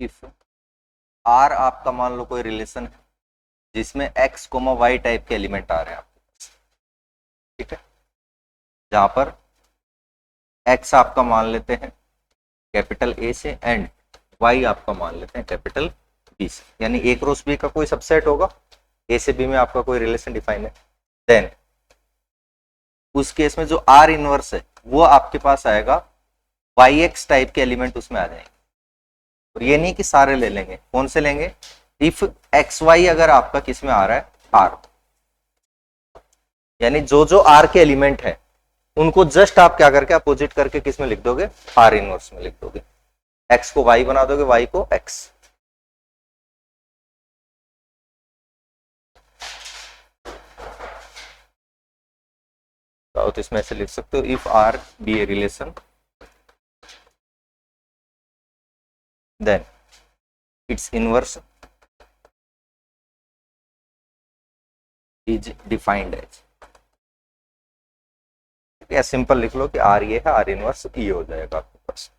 If are आपका मान लो कोई रिलेशन है जिसमें एक्स कोमा वाई टाइप के एलिमेंट आ रहे हैं आपके पास, ठीक है, जहां पर एक्स आपका मान लेते हैं कैपिटल ए से एंड वाई आपका मान लेते हैं कैपिटल बी से, यानी ए क्रॉस बी का कोई सबसेट होगा, ए से बी में आपका कोई रिलेशन डिफाइन है, देन उस केस में जो आर इनवर्स है वो आपके पास आएगा वाई एक्स टाइप के एलिमेंट उसमें आ जाएंगे। और ये नहीं कि सारे ले लेंगे, कौन से लेंगे, इफ एक्स वाई अगर आपका किस में आ रहा है आर, यानी जो जो आर के एलिमेंट है उनको जस्ट आप क्या करके अपोजिट करके किस में लिख दोगे, आर इनवर्स में लिख दोगे, एक्स को वाई बना दोगे, वाई को एक्स। तो इसमें ऐसे लिख सकते हो, if R be a relation then its inverse is defined as, या सिंपल लिख लो कि आर ये है, आर इनवर्स ई हो जाएगा आपके पास।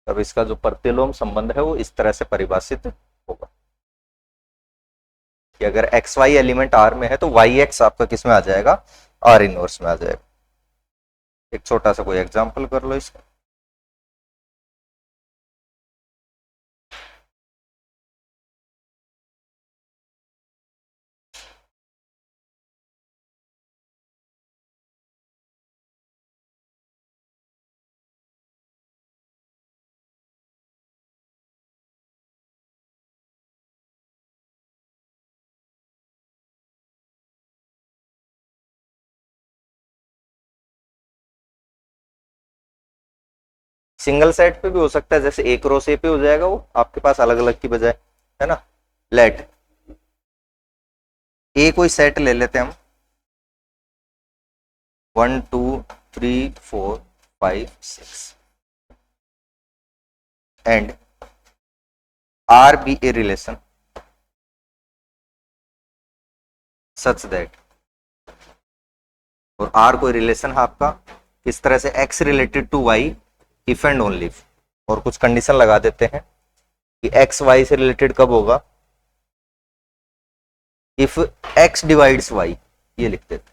तब इसका जो प्रतिलोम संबंध है वो इस तरह से परिभाषित होगा कि अगर एक्स वाई एलिमेंट आर में है तो वाई एक्स आपका किस में आ जाएगा, आर इनवर्स में आ जाएगा। एक छोटा सा कोई एग्जांपल कर लो इसका। सिंगल सेट पे भी हो सकता है, जैसे ए क्रॉस ए पे हो जाएगा वो आपके पास अलग अलग की बजाय, है ना। लेट ए कोई सेट ले लेते हैं हम, 1 2 3 4 5 6 and R be a relation such that, और आर कोई रिलेशन है आपका किस तरह से, x related to y if and only, और कुछ कंडीशन लगा देते हैं कि एक्स वाई से रिलेटेड कब होगा, इफ एक्स डिवाइड्स वाई, ये लिख देते।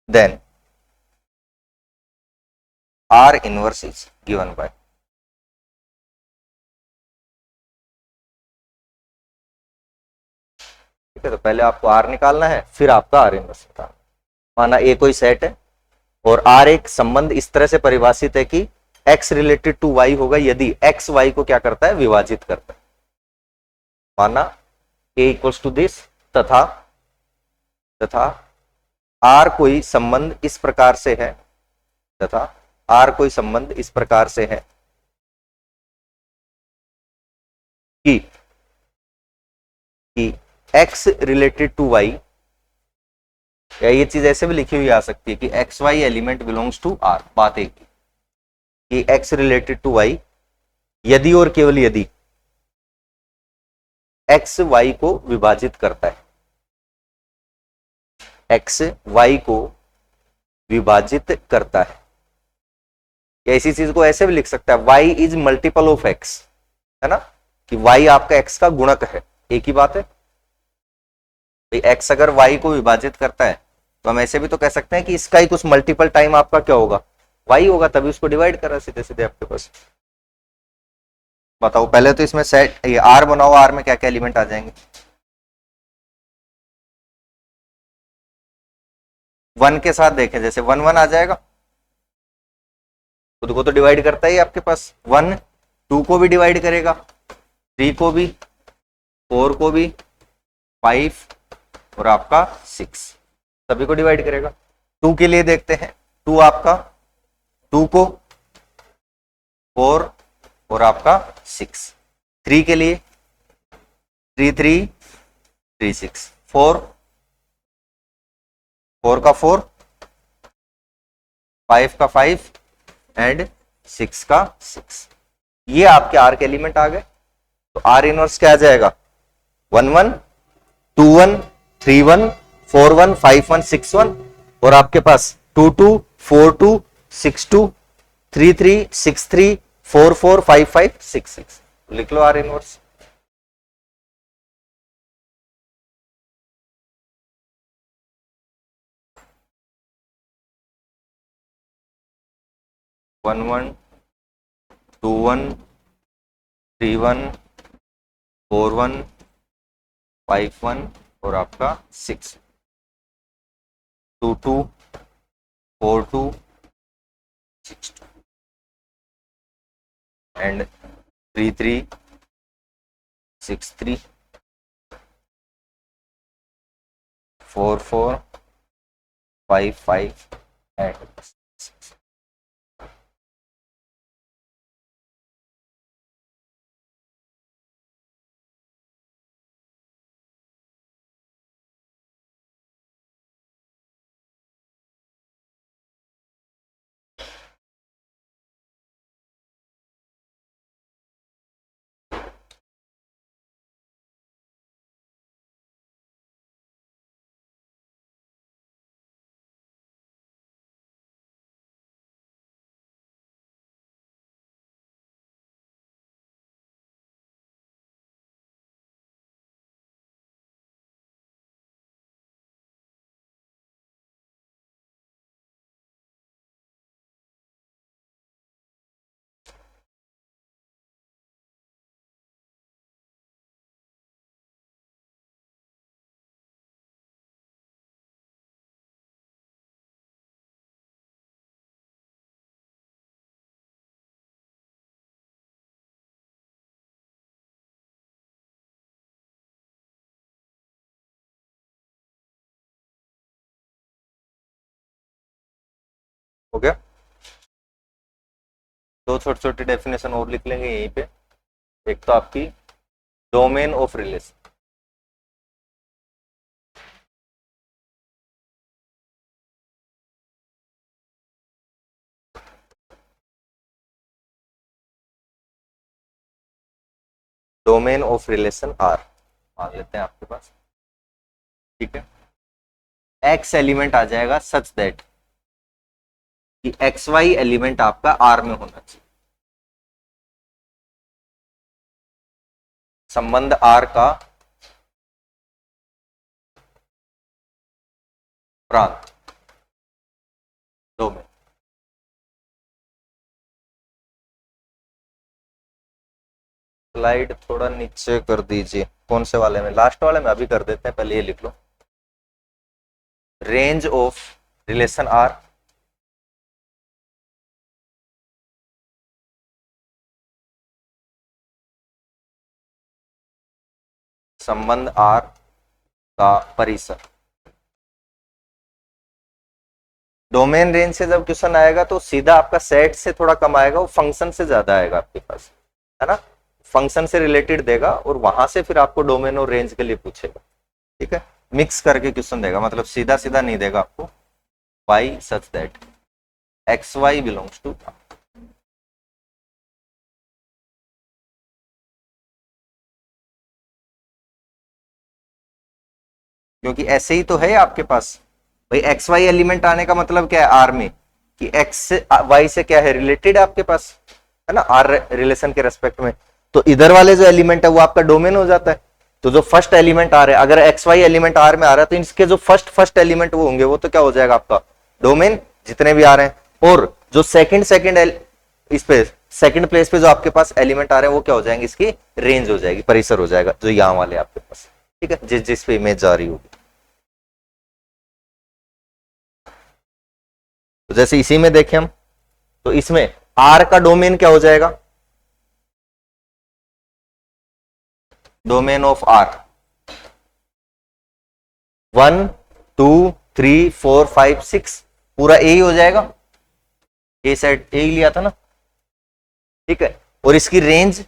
Then R inverse is given by, ठीक है, तो पहले आपको आर निकालना है फिर आपका आर इनवर्स निकालना। माना ए कोई सेट है और आर एक संबंध इस तरह से परिभाषित है कि एक्स रिलेटेड टू वाई होगा यदि एक्स वाई को क्या करता है, विभाजित करता है। माना ए इक्वल्स टू दिस, तथा आर कोई संबंध इस प्रकार से है, तथा आर कोई संबंध इस प्रकार से है कि एक्स रिलेटेड टू वाई, या ये चीज ऐसे भी लिखी हुई आ सकती है कि x y element belongs to R, बात एक कि एक्स रिलेटेड टू वाई यदि और केवल यदि एक्स वाई को विभाजित करता है, एक्स वाई को विभाजित करता है। या इसी चीज को ऐसे भी लिख सकता है, y is multiple of x, है ना, कि वाई आपका एक्स का गुणक है, एक ही बात है। एक्स अगर वाई को विभाजित करता है तो हम ऐसे भी तो कह सकते हैं कि इसका ही कुछ मल्टीपल टाइम आपका क्या होगा, वाई होगा, तभी उसको डिवाइड करा सीधे सीधे आपके पास। बताओ पहले तो इसमें सेट ये आर बनाओ, आर में क्या क्या एलिमेंट आ जाएंगे, 1 के साथ देखें जैसे 1 1 आ जाएगा, खुद को तो डिवाइड करता ही आपके पास, 1 2 को भी डिवाइड करेगा, 3 को भी, 4 को भी, 5 और आपका 6 सभी को डिवाइड करेगा। 2 के लिए देखते हैं, 2 आपका 2 को, 4 और आपका 6, 3 के लिए 3 3 3 6, 4 4 का 4, 5 का 5 एंड 6 का 6। ये आपके आर के एलिमेंट आ गए। तो आर इनवर्स क्या आ जाएगा? 1 1 2 1 3 1 4 1 5 1 6 1, और आपके पास 2 2 4 2 6 2 3 3 6 3 4 4 5 5 6 6। लिख लो आर इनवर्स। वन वन 2 1 3 1 4 1 5 1 और आपका 6, 2 2 4 2 6 2 एंड 3 3 6 3 4 4 5 5 एंड 6। हो गया? दो छोटी छोटी डेफिनेशन और लिख लेंगे यहीं पे। एक तो आपकी domain of relation, domain of relation R मान लेते हैं आपके पास, ठीक है। एक्स एलिमेंट आ जाएगा सच दैट कि एक्स वाई एलिमेंट आपका आर में होना चाहिए। संबंध आर का प्रांत डोमेन। स्लाइड थोड़ा नीचे कर दीजिए। कौन से वाले में? लास्ट वाले में। अभी कर देते हैं, पहले ये लिख लो। रेंज ऑफ रिलेशन आर संबंध आर का परिसर। डोमेन रेंज से जब क्वेश्चन आएगा तो सीधा आपका सेट से थोड़ा कम आएगा, वो फंक्शन से ज्यादा आएगा आपके पास, है ना। फंक्शन से रिलेटेड देगा और वहां से फिर आपको डोमेन और रेंज के लिए पूछेगा, ठीक है। मिक्स करके क्वेश्चन देगा, मतलब सीधा सीधा नहीं देगा आपको। Y such that x y belongs to, क्योंकि ऐसे ही तो है आपके पास भाई। एक्स वाई एलिमेंट आने का मतलब क्या है आर में? कि एक्स से वाई से क्या है रिलेटेड आपके पास, है ना, आर रिलेशन के रेस्पेक्ट में। तो इधर वाले जो एलिमेंट है वो आपका डोमेन हो जाता है। तो जो फर्स्ट एलिमेंट आ रहा है, अगर एक्स वाई एलिमेंट आर में आ रहा है तो इसके जो फर्स्ट एलिमेंट वो होंगे वो तो क्या हो जाएगा आपका डोमेन, जितने भी आ रहे हैं। और जो सेकंड इस पे सेकंड प्लेस पे जो आपके पास एलिमेंट आ रहे हैं वो क्या हो जाएंगे, इसकी रेंज हो जाएगी, परिसर हो जाएगा, जो यहाँ वाले आपके पास, ठीक है, जिस जिस पे इमेज जा रही होगी। तो जैसे इसी में देखें हम, तो इसमें आर का डोमेन क्या हो जाएगा? डोमेन ऑफ आर 1 2 3 4 5 6 पूरा ए ही हो जाएगा। ए सेट ए ही लिया था ना, ठीक है। और इसकी रेंज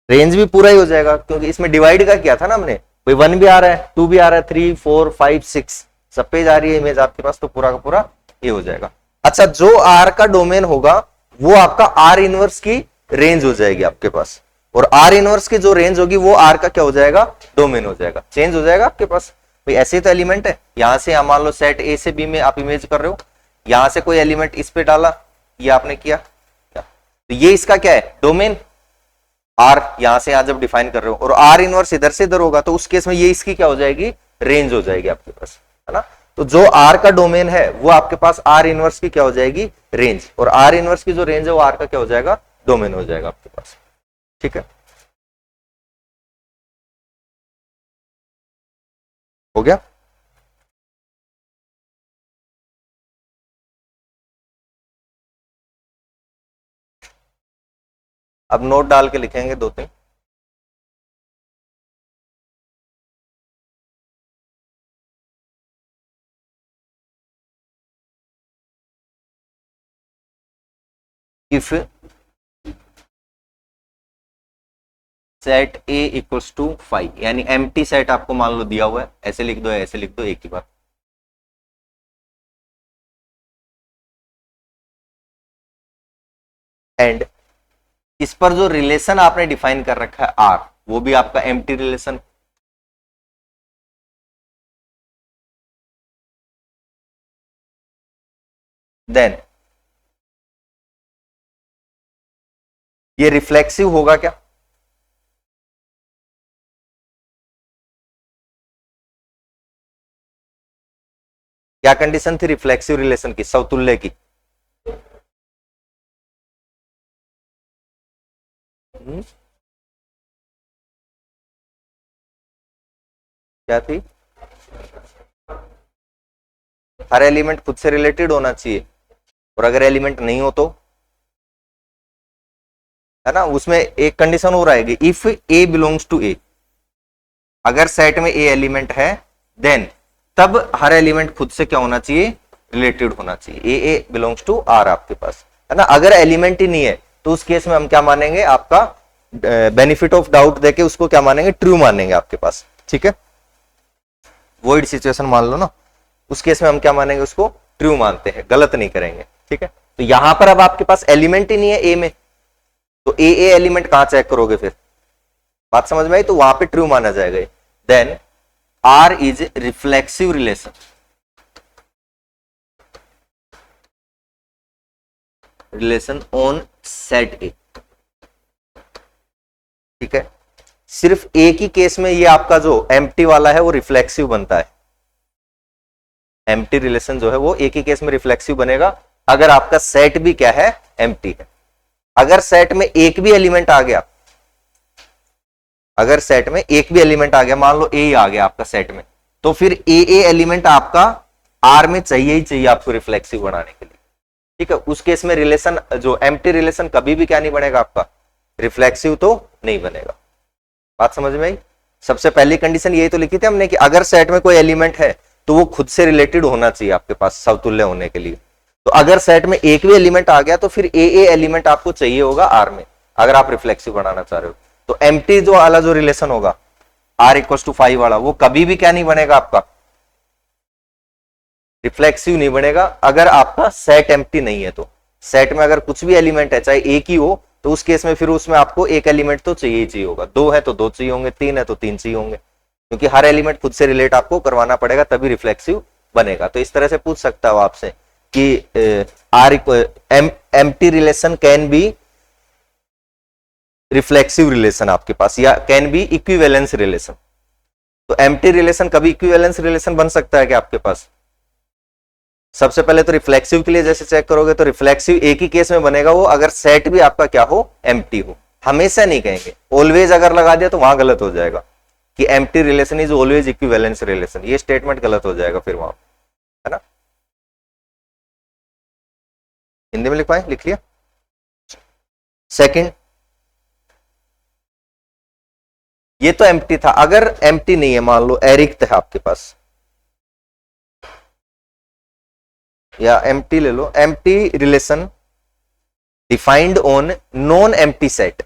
भी पूरा ही हो जाएगा, क्योंकि इसमें डिवाइड का किया था ना हमने। भाई 1 भी आ रहा है, 2 भी आ रहा है, 3 4 5 6 सब पे जा रही है इमेज आपके पास, तो पूरा का पूरा ये हो जाएगा। अच्छा, जो आर का डोमेन होगा वो आपका आर इनवर्स की रेंज हो जाएगी आपके पास, और आर इनवर्स की जो रेंज होगी वो आर का क्या हो जाएगा, डोमेन हो जाएगा, चेंज हो जाएगा आपके पास। भाई ऐसे तो एलिमेंट है, यहां से मान लो सेट ए से बी में आप इमेज कर रहे हो, यहां से कोई एलिमेंट इस पे डाला, ये आपने किया, तो ये इसका क्या है, डोमेन आर, यहां से यहां जब डिफाइन कर रहे हो, और आर इनवर्स इधर से इधर होगा, तो उस केस में ये इसकी क्या हो जाएगी, रेंज हो जाएगी आपके पास, है ना। तो जो आर का डोमेन है वो आपके पास आर इनवर्स की क्या हो जाएगी, रेंज, और आर इनवर्स की जो रेंज है वो आर का क्या हो जाएगा, डोमेन हो जाएगा आपके पास। ठीक है, हो गया। अब नोट डाल के लिखेंगे 2-3। If set A equals to 5, यानी एम्प्टी सेट आपको मान लो दिया हुआ है, ऐसे लिख दो ऐसे लिख दो, एक ही बात। एंड इस पर जो रिलेशन आपने डिफाइन कर रखा है आर, वो भी आपका एम्प्टी रिलेशन। देन ये रिफ्लेक्सिव होगा क्या, क्या कंडीशन थी रिफ्लेक्सिव रिलेशन की, समतुल्य की, क्या थी, हर एलिमेंट खुद से रिलेटेड होना चाहिए, और अगर एलिमेंट नहीं हो तो, है ना, उसमें एक कंडीशन और आएगी, इफ ए बिलोंग्स टू ए, अगर सेट में ए एलिमेंट है देन तब हर एलिमेंट खुद से क्या होना चाहिए, रिलेटेड होना चाहिए, ए बिलोंग्स टू आर आपके पास, है ना। अगर एलिमेंट ही नहीं है तो उस केस में हम क्या मानेंगे, आपका बेनिफिट ऑफ डाउट देके उसको क्या मानेंगे, ट्रू मानेंगे आपके पास। ठीक है, वॉइड सिचुएशन मान लो ना, उस केस में हम क्या मानेंगे, उसको ट्रू मानते हैं, गलत नहीं करेंगे। ठीक है, तो यहां पर अब आपके पास एलिमेंट ही नहीं है ए में, तो ए एलिमेंट कहां चेक करोगे फिर, बात समझ में आई, तो वहां पे ट्रू माना जाएगा। Then R is reflexive relation, relation on set A. ठीक है, सिर्फ एक ही केस में ये आपका जो एम्प्टी वाला है वो रिफ्लेक्सिव बनता है, एम्प्टी रिलेशन जो है वो एक ही केस में रिफ्लेक्सिव बनेगा, अगर आपका सेट भी क्या है, एम्प्टी है। अगर सेट में एक भी एलिमेंट आ गया, अगर सेट में एक भी एलिमेंट आ गया, मान लो ए आ गया आपका सेट में, तो फिर ए एलिमेंट आपका आर में चाहिए ही चाहिए आपको रिफ्लेक्सिव बनाने के लिए। ठीक है, उस केस में रिलेशन जो एम्प्टी रिलेशन कभी भी क्या नहीं बनेगा आपका, रिफ्लेक्सिव तो नहीं बनेगा। बात समझ में आई। सबसे पहली कंडीशन यही तो लिखी थी हमने कि अगर सेट में कोई एलिमेंट है तो वो खुद से रिलेटेड होना चाहिए आपके पास समतुल्य होने के लिए। तो अगर सेट में एक भी एलिमेंट आ गया तो फिर ए एलिमेंट आपको चाहिए होगा आर में, अगर आप रिफ्लेक्सिव बनाना चाह रहे हो। तो एम्प्टी जो वाला जो रिलेशन होगा आर इक्वल टू 5 वाला, वो कभी भी क्या नहीं बनेगा आपका, रिफ्लेक्सिव नहीं बनेगा, अगर आपका सेट एम्प्टी नहीं है तो। सेट में अगर कुछ भी एलिमेंट है चाहे एक ही हो, तो उस केस में फिर उसमें आपको एक एलिमेंट तो चाहिए ही चाहिए होगा, 2 है तो 2 चाहिए होंगे, 3 है तो 3 चाहिए होंगे, क्योंकि हर एलिमेंट खुद से रिलेट आपको करवाना पड़ेगा तभी रिफ्लेक्सिव बनेगा। तो इस तरह से पूछ सकता हो आपसे कि R empty relation can be reflexive relation आपके पास, या कैन बी इक्विवेलेंस रिलेशन। तो एम्प्टी रिलेशन कभी इक्विवेलेंस रिलेशन बन सकता है क्या आपके पास? सबसे पहले तो रिफ्लेक्सिव के लिए जैसे चेक करोगे तो रिफ्लेक्सिव एक ही केस में बनेगा वो, अगर सेट भी आपका क्या हो, एम्प्टी हो। हमेशा नहीं कहेंगे, ऑलवेज अगर लगा दिया तो वहां गलत हो जाएगा कि empty relation is always equivalence relation, ये स्टेटमेंट गलत हो जाएगा फिर वहां, है ना। हिंदी में लिख पाए, लिख लिया। सेकंड, ये तो एम्प्टी था, अगर एम्प्टी नहीं है, मान लो एरिक्त है आपके पास, या एम्प्टी ले लो, empty relation defined on non empty set,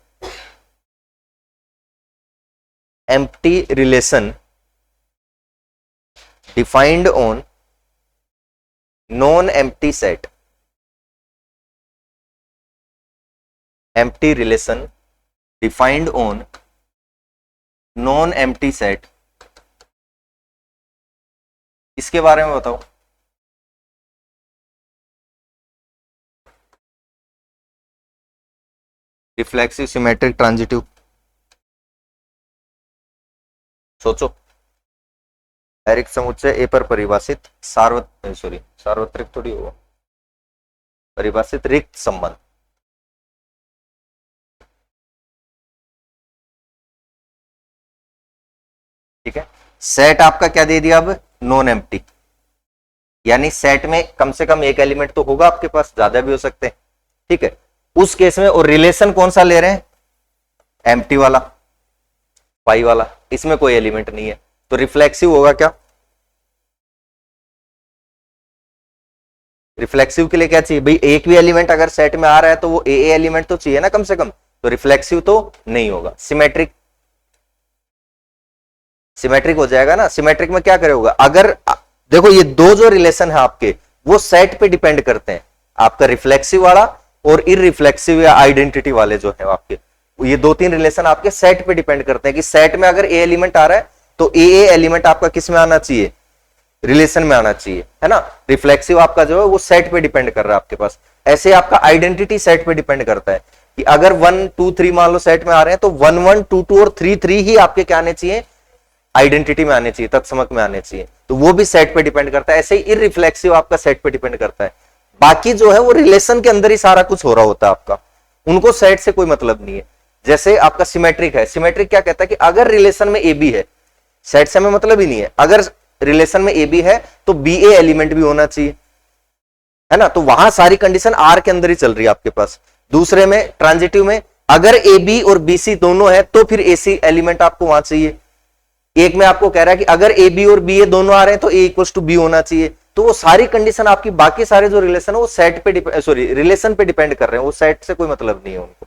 empty relation defined on non empty set, empty relation defined on non empty set, इसके बारे में बताओ। रिफ्लेक्सिव, सिमेट्रिक, ट्रांजिटिव, सोचो। एरिक समुच्चय ए पर परिभाषित सार्वत्रिक थोड़ी होगा, परिभाषित रिक्त संबंध। ठीक है, सेट आपका क्या दे दिया अब, नॉन एम्प्टी, यानी सेट में कम से कम एक एलिमेंट तो होगा आपके पास, ज्यादा भी हो सकते हैं। ठीक है, उस केस में, और रिलेशन कौन सा ले रहे हैं, एम्प्टी वाला, पाई वाला, इसमें कोई एलिमेंट नहीं है, तो रिफ्लेक्सिव होगा क्या, रिफ्लेक्सिव के लिए क्या चाहिए भाई, एक भी एलिमेंट अगर सेट में आ रहा है तो वो ए एलिमेंट तो चाहिए ना कम से कम, तो रिफ्लेक्सिव तो नहीं होगा। सिमेट्रिक, सिमेट्रिक हो जाएगा ना। सिमेट्रिक में क्या करेगा, अगर देखो ये दो जो रिलेशन है आपके वो सेट पे डिपेंड करते हैं, आपका रिफ्लेक्सिव वाला और इररिफ्लेक्सिव या आइडेंटिटी वाले जो है आपके, ये दो तीन रिलेशन आपके सेट पे डिपेंड करते हैं कि सेट में अगर ए एलिमेंट आ रहा है तो ए एलिमेंट आपका किस में आना चाहिए, रिलेशन में आना चाहिए, है ना। रिफ्लेक्सिव आपका जो है वो सेट पे डिपेंड कर रहा है आपके पास। ऐसे आपका आइडेंटिटी सेट पे डिपेंड करता है कि अगर 1 2 3 मान लो सेट में आ रहे हैं तो 1 1 2 2 और 3 3 ही आपके क्या आने चाहिए, आइडेंटिटी में आने चाहिए, तत्समक में आने चाहिए, तो वो भी सेट पे डिपेंड करता है। ऐसे ही इररिफ्लेक्सिव आपका सेट पे डिपेंड करता है। बाकी जो है वो रिलेशन के अंदर ही सारा कुछ हो रहा होता है आपका, उनको सेट से कोई मतलब नहीं है। जैसे आपका सिमेट्रिक है, सिमेट्रिक क्या कहता है कि अगर रिलेशन में ए बी है, सेट से हमें मतलब ही नहीं है, अगर रिलेशन में ए बी है तो बी ए एलिमेंट भी होना चाहिए, है ना, तो वहां सारी कंडीशन आर के अंदर ही चल रही है आपके पास। दूसरे में ट्रांजिटिव में अगर ए बी और बी सी दोनों है तो फिर ए सी एलिमेंट आपको वहां चाहिए। एक में आपको कह रहा है कि अगर ए बी और बी ए दोनों आ रहे हैं तो ए इक्वल टू बी होना चाहिए, तो वो सारी कंडीशन आपकी, बाकी सारे जो रिलेशन है वो सेट पे रिलेशन पे डिपेंड कर रहे हैं, वो सेट से कोई मतलब नहीं है उनको।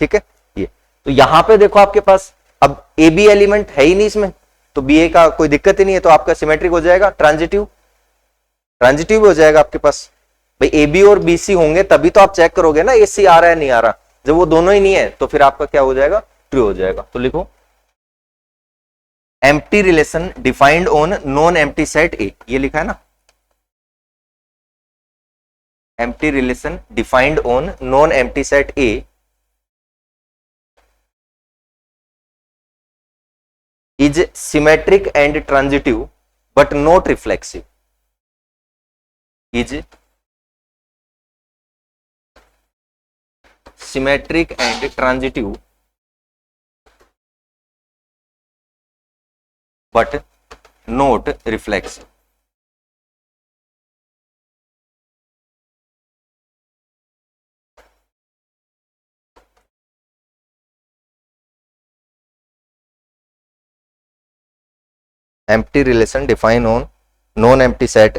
ठीक है, ये तो यहां पे देखो आपके पास अब ए बी एलिमेंट है ही नहीं इसमें, तो बी ए का कोई दिक्कत ही नहीं है, तो आपका सिमेट्रिक हो जाएगा। ट्रांजिटिव, ट्रांजिटिव भी हो जाएगा आपके पास, भाई ए बी और बी सी होंगे तभी तो आप चेक करोगे ना ए सी आ रहा है नहीं आ रहा, जब वो दोनों ही नहीं है तो फिर आपका क्या हो जाएगा, ट्रू हो जाएगा। तो लिखो empty relation defined on non empty set A, ये लिखा है ना, empty relation defined on non empty set A is symmetric and transitive but not reflexive, is symmetric and transitive but not reflexive। empty relation defined on non-empty set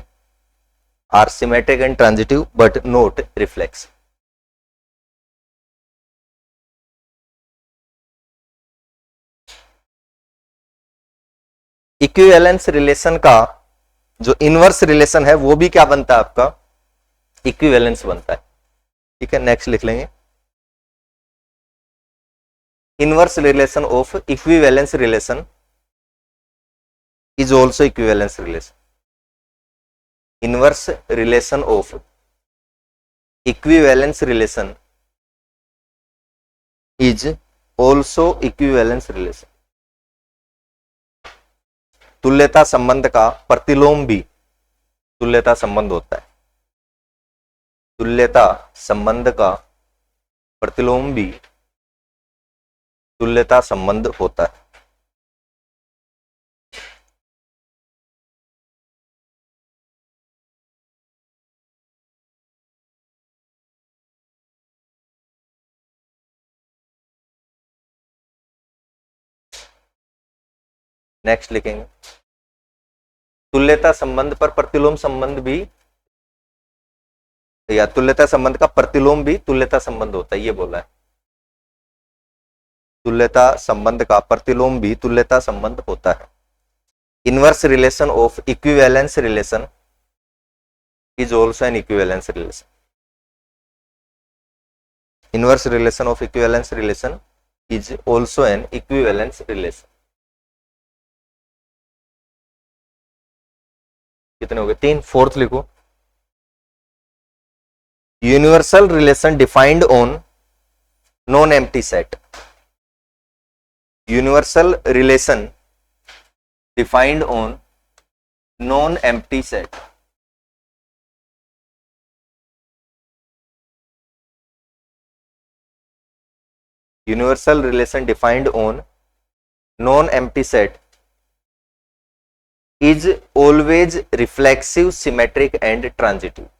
are symmetric and transitive but not reflexive। Equivalence relation का जो inverse relation है वो भी क्या बनता है आपका, equivalence बनता है। ठीक है, नेक्स्ट लिख लेंगे inverse relation of equivalence relation is also equivalence relation। inverse relation of equivalence relation is also equivalence relation। तुल्यता संबंध का प्रतिलोम भी तुल्यता संबंध होता है, तुल्यता संबंध का प्रतिलोम भी तुल्यता संबंध होता है। नेक्स्ट लिखेंगे तुल्यता संबंध पर प्रतिलोम संबंध भी, या तुल्यता संबंध का प्रतिलोम भी तुल्यता संबंध होता है, ये बोला है। तुल्यता संबंध का प्रतिलोम भी तुल्यता संबंध होता है, inverse relation of equivalence relation is also an equivalence relation. Inverse relation of equivalence relation is also an equivalence relation. कितने हो गए? 3. फोर्थ लिखो. Universal relation defined on non empty set. Universal relation defined on non empty set. Universal relation defined on non-empty set is always reflexive, symmetric and transitive.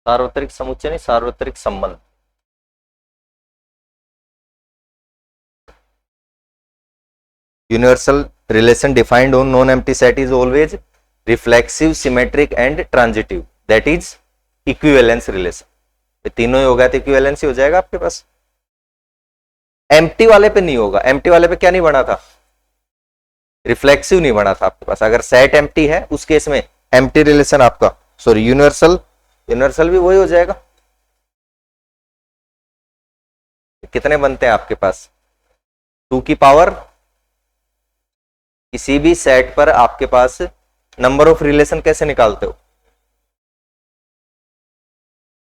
सार्वत्रिक समुच्चय नहीं, सार्वत्रिक संबंध. Universal relation defined on non-empty set is always reflexive, symmetric and transitive. That is equivalence relation. ये तीनों ही होगा तो equivalence ही हो जाएगा आपके पास. एम्प्टी वाले पे नहीं होगा. एम्प्टी वाले पे क्या नहीं बना था? रिफ्लेक्सिव नहीं बना था आपके पास. अगर सेट एम्प्टी है उस केस में एम्प्टी रिलेशन आपका, सॉरी यूनिवर्सल भी वही हो जाएगा. कितने बनते हैं आपके पास? 2 की पावर, किसी भी सेट पर आपके पास नंबर ऑफ रिलेशन कैसे निकालते हो?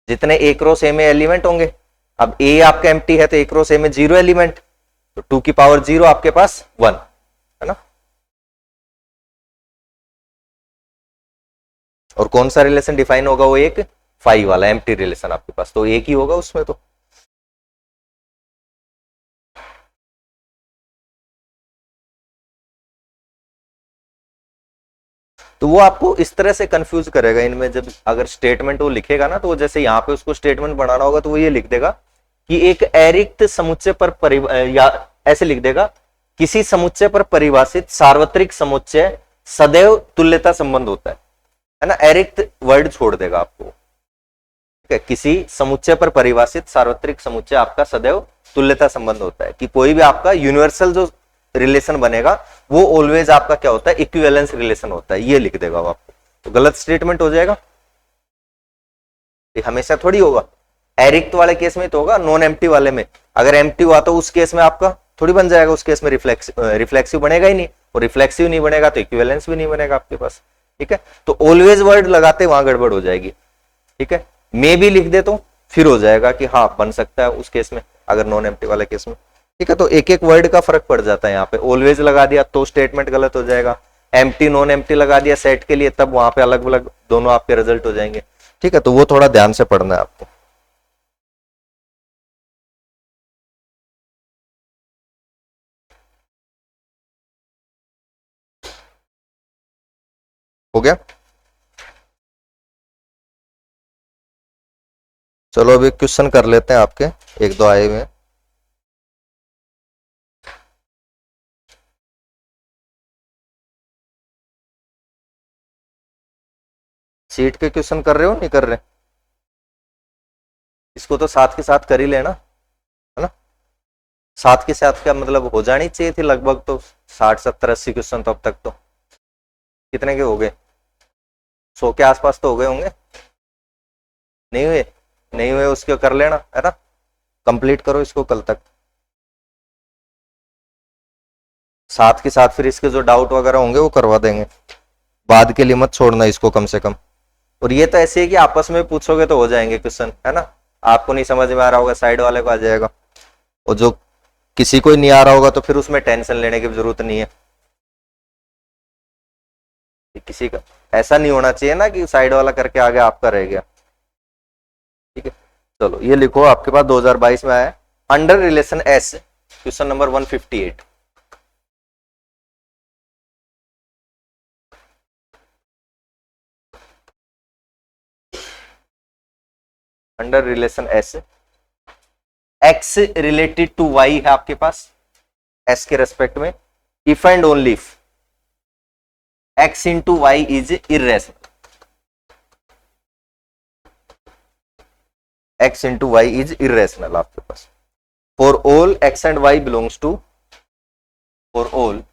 जितने ए क्रॉस ए में एलिमेंट होंगे. अब ए आपका एम्प्टी है तो ए क्रॉस ए में 0 एलिमेंट, तो 2 की पावर 0 आपके पास 1 है ना. और कौन सा रिलेशन डिफाइन होगा? वो एक 5 वाला एम्प्टी रिलेशन आपके पास, तो एक ही होगा उसमें. तो वो आपको इस तरह से कंफ्यूज करेगा इनमें. जब अगर स्टेटमेंट वो लिखेगा ना, तो वो जैसे यहाँ पे उसको स्टेटमेंट बनाना होगा तो वो ये लिख देगा कि एक अरिक्त समुच्चय पर या ऐसे लिख देगा, किसी समुच्चय पर परिभाषित सार्वत्रिक समुच्चय सदैव तुल्यता संबंध होता है ना. अरिक्त वर्ड छोड़ देगा आपको. ठीक है, किसी समुच्चय पर परिभाषित सार्वत्रिक समुच्चय आपका सदैव तुल्यता संबंध होता है. कि कोई भी आपका यूनिवर्सल जो रिलेशन बनेगा वो ऑलवेज आपका क्या होता है? इक्विवेलेंस रिलेशन होता है. ये लिख देगा वो आपको. तो गलत स्टेटमेंट हो जाएगा. ये हमेशा थोड़ी होगा. एरिक्त वाले केस में तो होगा, नॉन एम्प्टी वाले में. अगर एम्प्टी हुआ तो उस केस में आपका थोड़ी बन जाएगा. उस केस में रिफ्लेक्सिव बनेगा ही नहीं, और रिफ्लेक्सिव नहीं बनेगा तो इक्विवेलेंस भी नहीं बनेगा आपके पास. ठीक है, तो ऑलवेज वर्ड लगाते वहां गड़बड़ हो जाएगी. ठीक है, मे भी लिख दे तो फिर हो जाएगा कि हाँ बन सकता है उस केस में, अगर नॉन एम्प्टी वाले केस में. ठीक है, तो एक एक वर्ड का फर्क पड़ जाता है. यहाँ पे ऑलवेज लगा दिया तो स्टेटमेंट गलत हो जाएगा. एम्प्टी नॉन एम्प्टी लगा दिया सेट के लिए, तब वहां पे अलग अलग दोनों आपके रिजल्ट हो जाएंगे. ठीक है, तो वो थोड़ा ध्यान से पढ़ना है आपको. हो गया? चलो अभी क्वेश्चन कर लेते हैं आपके, एक दो आए हुए हैं. सीट के क्वेश्चन कर रहे हो नहीं कर रहे? इसको तो साथ के साथ कर ही लेना है ना. साथ के साथ क्या मतलब, हो जानी चाहिए थी लगभग तो 60 70 80 क्वेश्चन. तो अब तक तो कितने के हो गए? 100 के आसपास तो हो गए होंगे. नहीं हुए? नहीं हुए उसको कर लेना है ना. कंप्लीट करो इसको कल तक. साथ के साथ फिर इसके जो डाउट वगैरह होंगे वो करवा देंगे. बाद के लिए मत छोड़ना इसको कम से कम। और ये तो ऐसे है कि आपस में पूछोगे तो हो जाएंगे क्वेश्चन, है ना। आपको नहीं समझ में आ रहा होगा, साइड वाले को आ जाएगा, और जो किसी को नहीं आ रहा होगा तो फिर उसमें टेंशन लेने की जरूरत नहीं है। किसी का ऐसा नहीं होना चाहिए ना कि साइड वाला करके आगे आपका रह गया। ठीक है, चलो ये लिखो, आपके पास 2022 में आया under relation S, question number 158। Under relation S, x related to y है आपके पास एस के रेस्पेक्ट में, if and only if x into y is irrational, x into y is irrational आपके पास, for all x and y belongs to, for all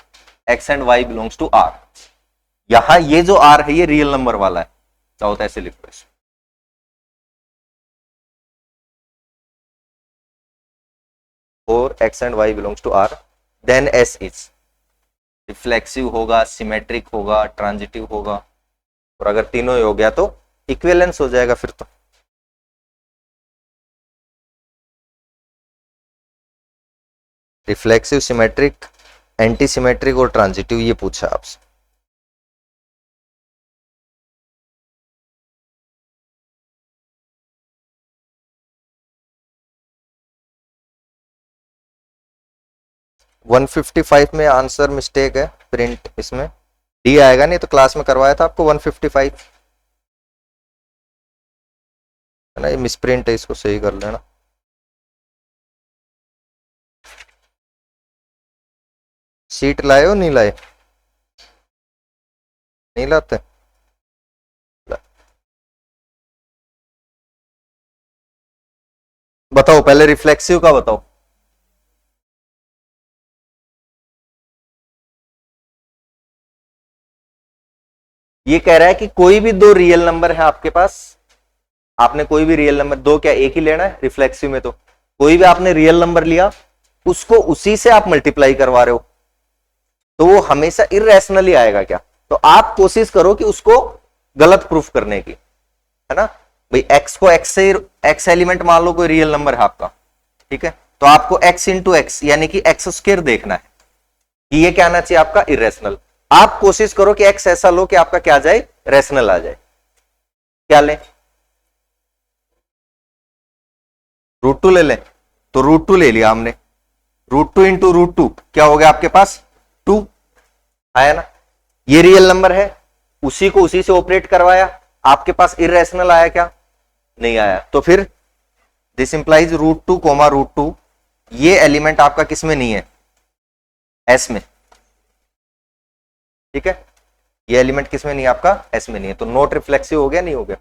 x and y belongs to R. यहां ये जो are है ये real number वाला है, चाहो तो ऐसे लिखो इसको, for x and y belongs to R, then S is reflexive होगा, सिमेट्रिक होगा, ट्रांजिटिव होगा, और अगर तीनों ही हो गया तो इक्विवेलेंस हो जाएगा फिर तो। रिफ्लेक्सिव, सिमेट्रिक, एंटी सिमेट्रिक और ट्रांजिटिव, ये पूछा आपसे। वन 155 में आंसर मिस्टेक है, प्रिंट इसमें डी आएगा, नहीं तो क्लास में करवाया था आपको 155 है ना, ये मिसप्रिंट है, इसको सही कर लेना। सीट लाए हो नहीं लाए, नहीं लाते, बताओ पहले रिफ्लेक्सिव का बताओ। ये कह रहा है कि कोई भी दो रियल नंबर है आपके पास, आपने कोई भी रियल नंबर, दो क्या एक ही लेना है रिफ्लेक्सिव में, तो कोई भी आपने रियल नंबर लिया, उसको उसी से आप मल्टीप्लाई करवा रहे हो, तो वो हमेशा इरेशनल ही आएगा क्या। तो आप कोशिश करो कि उसको गलत प्रूफ करने की, है ना भाई। एक्स को एक्स से, एक्स एलिमेंट मान लो कोई रियल नंबर है आपका, ठीक है, तो आपको एक्स इंटू एक्स यानी कि एक्स स्क्वायर देखना है कि ये क्या आना चाहिए आपका, इरेशनल। आप कोशिश करो कि एक्स ऐसा लो कि आपका क्या आ जाए, रेशनल आ जाए। क्या लें, √2 ले लें, तो √2 ले लिया हमने, √2 इंटू √2 क्या हो गया आपके पास, 2 आया ना। ये रियल नंबर है, उसी को उसी से ऑपरेट करवाया, आपके पास इरेशनल आया क्या, नहीं आया। तो फिर दिस इंप्लाइज √2 कोमा √2, ये एलिमेंट आपका किस में नहीं है, एस में, ठीक है, ये एलिमेंट किस में नहीं है आपका, एस में नहीं है, तो नोट रिफ्लेक्सिव हो गया, नहीं हो गया।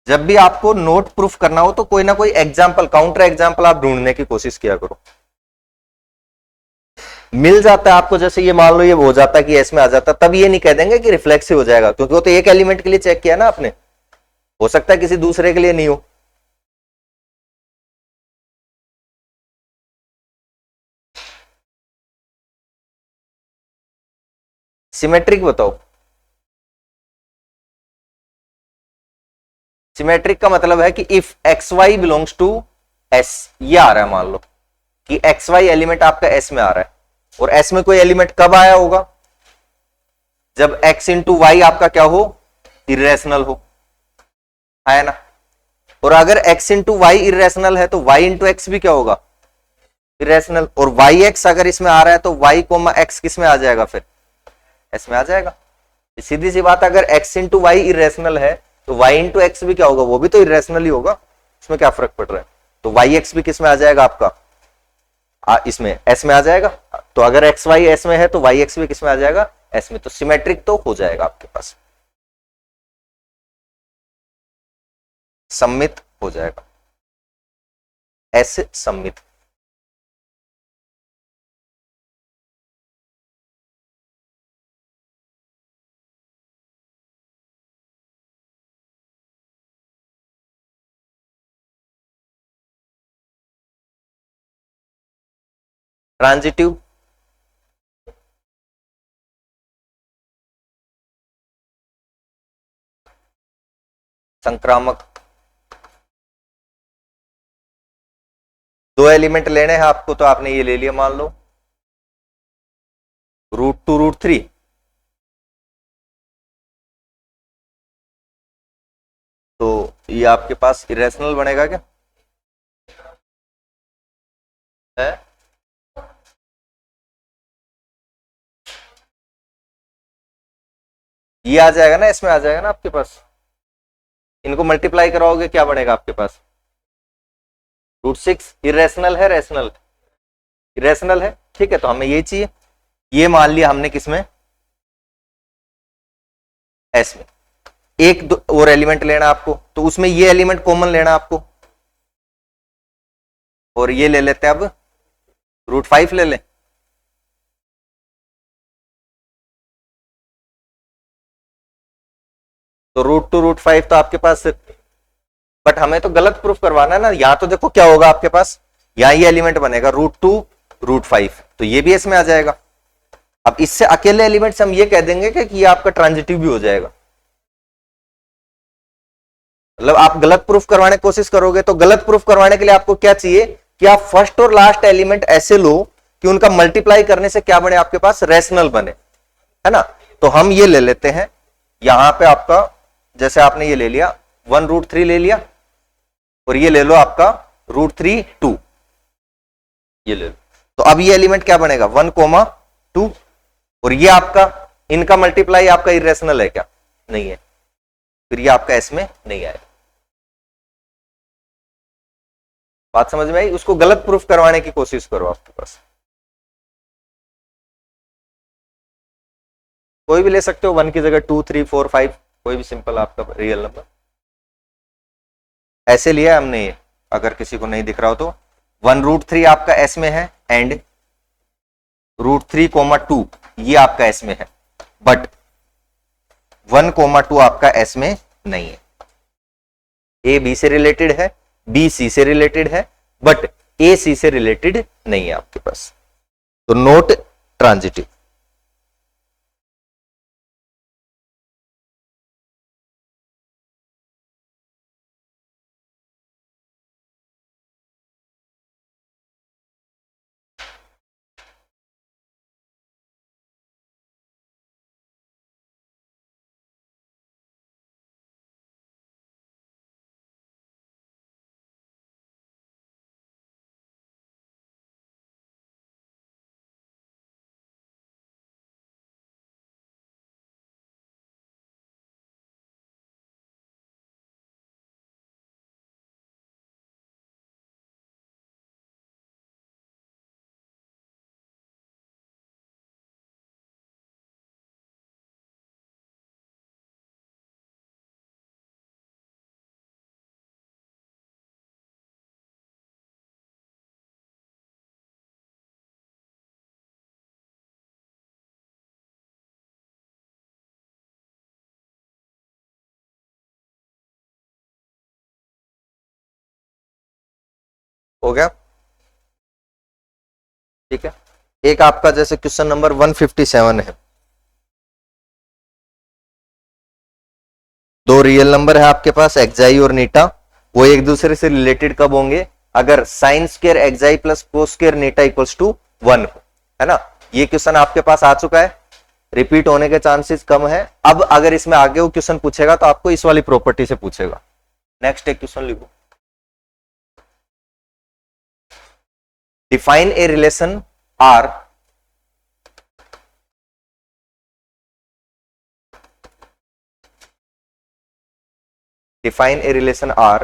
जब भी आपको नोट प्रूफ करना हो तो कोई ना कोई एग्जाम्पल, काउंटर एग्जाम्पल आप ढूंढने की कोशिश किया करो। मिल जाता है आपको, जैसे ये मान लो ये हो जाता है कि एस में आ जाता, तब ये नहीं कह देंगे कि रिफ्लेक्सिव हो जाएगा, क्योंकि वो तो एक एलिमेंट के लिए चेक किया ना आपने, हो सकता है किसी दूसरे के लिए नहीं हो। सिमेट्रिक बताओ, सिमेट्रिक का मतलब है कि if x y belongs to S, ये आ रहा है, मान लो कि एक्स वाई एलिमेंट आपका एस में आ रहा है, और एस में कोई एलिमेंट कब आया होगा, जब एक्स इंटू वाई आपका क्या हो, इरेशनल हो, आया ना। और अगर x इंटू वाई इरेशनल है तो y इंटू एक्स भी क्या होगा, इरेशनल, और वाई एक्स अगर इसमें आ रहा है तो y कोमा एक्स किस में आ जाएगा, फिर s में आ जाएगा। सीधी सी बात, अगर x इंटू वाई इरेशनल है तो y इंटू एक्स भी क्या होगा, वो भी तो इरेशनल ही होगा, उसमें क्या फर्क पड़ रहा है। तो वाई एक्स भी किस में आ जाएगा आपका, इसमें s में आ जाएगा। तो अगर एक्स वाई एस में है तो वाई एक्स भी किस में आ जाएगा, s में, तो सिमेट्रिक तो हो जाएगा आपके पास, सम्मित हो जाएगा, एस सम्मित। ट्रांजिटिव, संक्रामक, दो एलिमेंट लेने हैं आपको तो आपने ये ले लिया, मान लो √2 √3, तो ये आपके पास इरेशनल बनेगा क्या है? ये आ जाएगा ना, इसमें आ जाएगा ना आपके पास, इनको मल्टीप्लाई कराओगे क्या बनेगा आपके पास? √6 इरेशनल है रेशनल? इरेशनल है, ठीक है, तो हमें ये चाहिए। ये मान लिया हमने किसमें, एस में। एक दो और एलिमेंट लेना आपको, तो उसमें ये एलिमेंट कॉमन लेना आपको, और ये ले लेते हैं अब √5 ले लें। तो √2 √5 तो आपके पास, बट हमें तो गलत प्रूफ करवाना है ना। यहां तो देखो क्या होगा आपके पास, यहां ये एलिमेंट बनेगा √2 √5, तो ये भी इसमें आ जाएगा। अब इससे अकेले एलिमेंट से हम ये कह देंगे कि ये आपका ट्रांजिटिव भी हो जाएगा। मतलब आप गलत प्रूफ करवाने की कोशिश करोगे, तो गलत प्रूफ करवाने के लिए आपको क्या चाहिए कि आप फर्स्ट और लास्ट एलिमेंट ऐसे लो कि उनका मल्टीप्लाई करने से क्या बने आपके पास, रेशनल बने, है ना। तो हम ये ले लेते हैं, यहां पे आपका जैसे आपने ये ले लिया 1 √3 ले लिया, और ये ले लो आपका √3 2, ये ले लो। तो अब ये एलिमेंट क्या बनेगा 1, 2, और ये आपका, इनका मल्टीप्लाई आपका इरेशनल है क्या, नहीं है, फिर ये आपका इसमें नहीं आएगा। बात समझ में आई? उसको गलत प्रूफ करवाने की कोशिश करो आपके पास, कोई भी ले सकते हो, 1 की जगह 2 3 4 5, कोई भी सिंपल आपका रियल नंबर ऐसे लिया हमने ये, अगर किसी को नहीं दिख रहा हो तो 1 √3 आपका एस में है, एंड √3, 2 ये आपका एस में है, बट 1, 2 आपका एस में नहीं है। ए बी से रिलेटेड है, बी सी से रिलेटेड है, बट ए सी से रिलेटेड नहीं है आपके पास, तो नोट ट्रांजिटिव। हो गया, ठीक है। एक आपका जैसे क्वेश्चन नंबर 157 है, दो रियल नंबर है आपके पास एक्साई और नीटा, वो एक दूसरे से रिलेटेड कब होंगे, अगर sine square x plus cos square theta equals to 1 हो, है ना। ये क्वेश्चन आपके पास आ चुका है, रिपीट होने के चांसेस कम है। अब अगर इसमें आगे वो क्वेश्चन पूछेगा तो आपको इस वाली प्रॉपर्टी से पूछेगा। नेक्स्ट एक क्वेश्चन लिखो, define a relation R define a relation R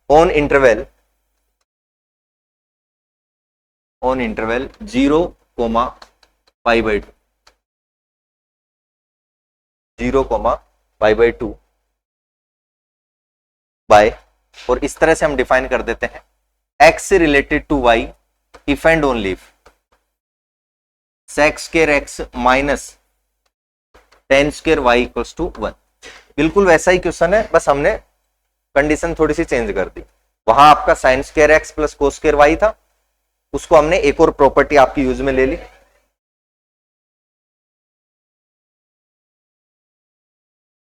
on interval 0, π/2 0, π/2 bye, और इस तरह से हम डिफाइन कर देते हैं x related to y if and only if sec square x minus tan square y equals to 1। बिल्कुल वैसा ही क्वेश्चन है, बस हमने कंडीशन थोड़ी सी चेंज कर दी। वहां आपका sine square x plus cos square y था, उसको हमने एक और प्रॉपर्टी आपकी यूज में ले ली,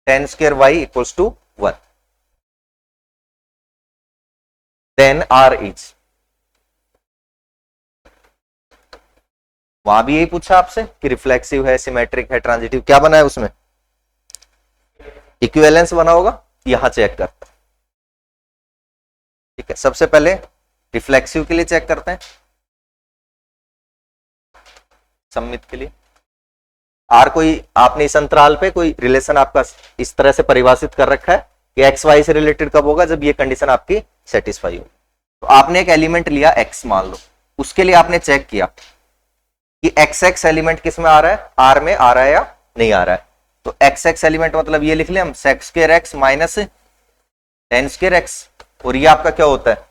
tan square y equals to 1। Then R is, वहां भी यही पूछा आपसे कि रिफ्लेक्सिव है, सिमेट्रिक है, ट्रांजिटिव, क्या बना है उसमें, इक्विवेलेंस बना होगा, यहां चेक करते हैं। ठीक है, सबसे पहले रिफ्लेक्सिव के लिए चेक करते हैं, सममित के लिए। आर कोई आपने इस अंतराल पे कोई रिलेशन आपका इस तरह से परिभाषित कर रखा है कि एक्स वाई से रिलेटेड कब होगा, जब ये कंडीशन आपकी सेटिस्फाई हो। तो आपने एक एलिमेंट लिया एक्स मान लो, उसके लिए आपने चेक किया कि एक्स एक्स एलिमेंट किस में आ रहा है, आर में आ रहा है या नहीं आ रहा है। तो एक्स एक्स एलिमेंट मतलब ये लिख ले हम sec square x minus ten square x, और ये आपका क्या होता है,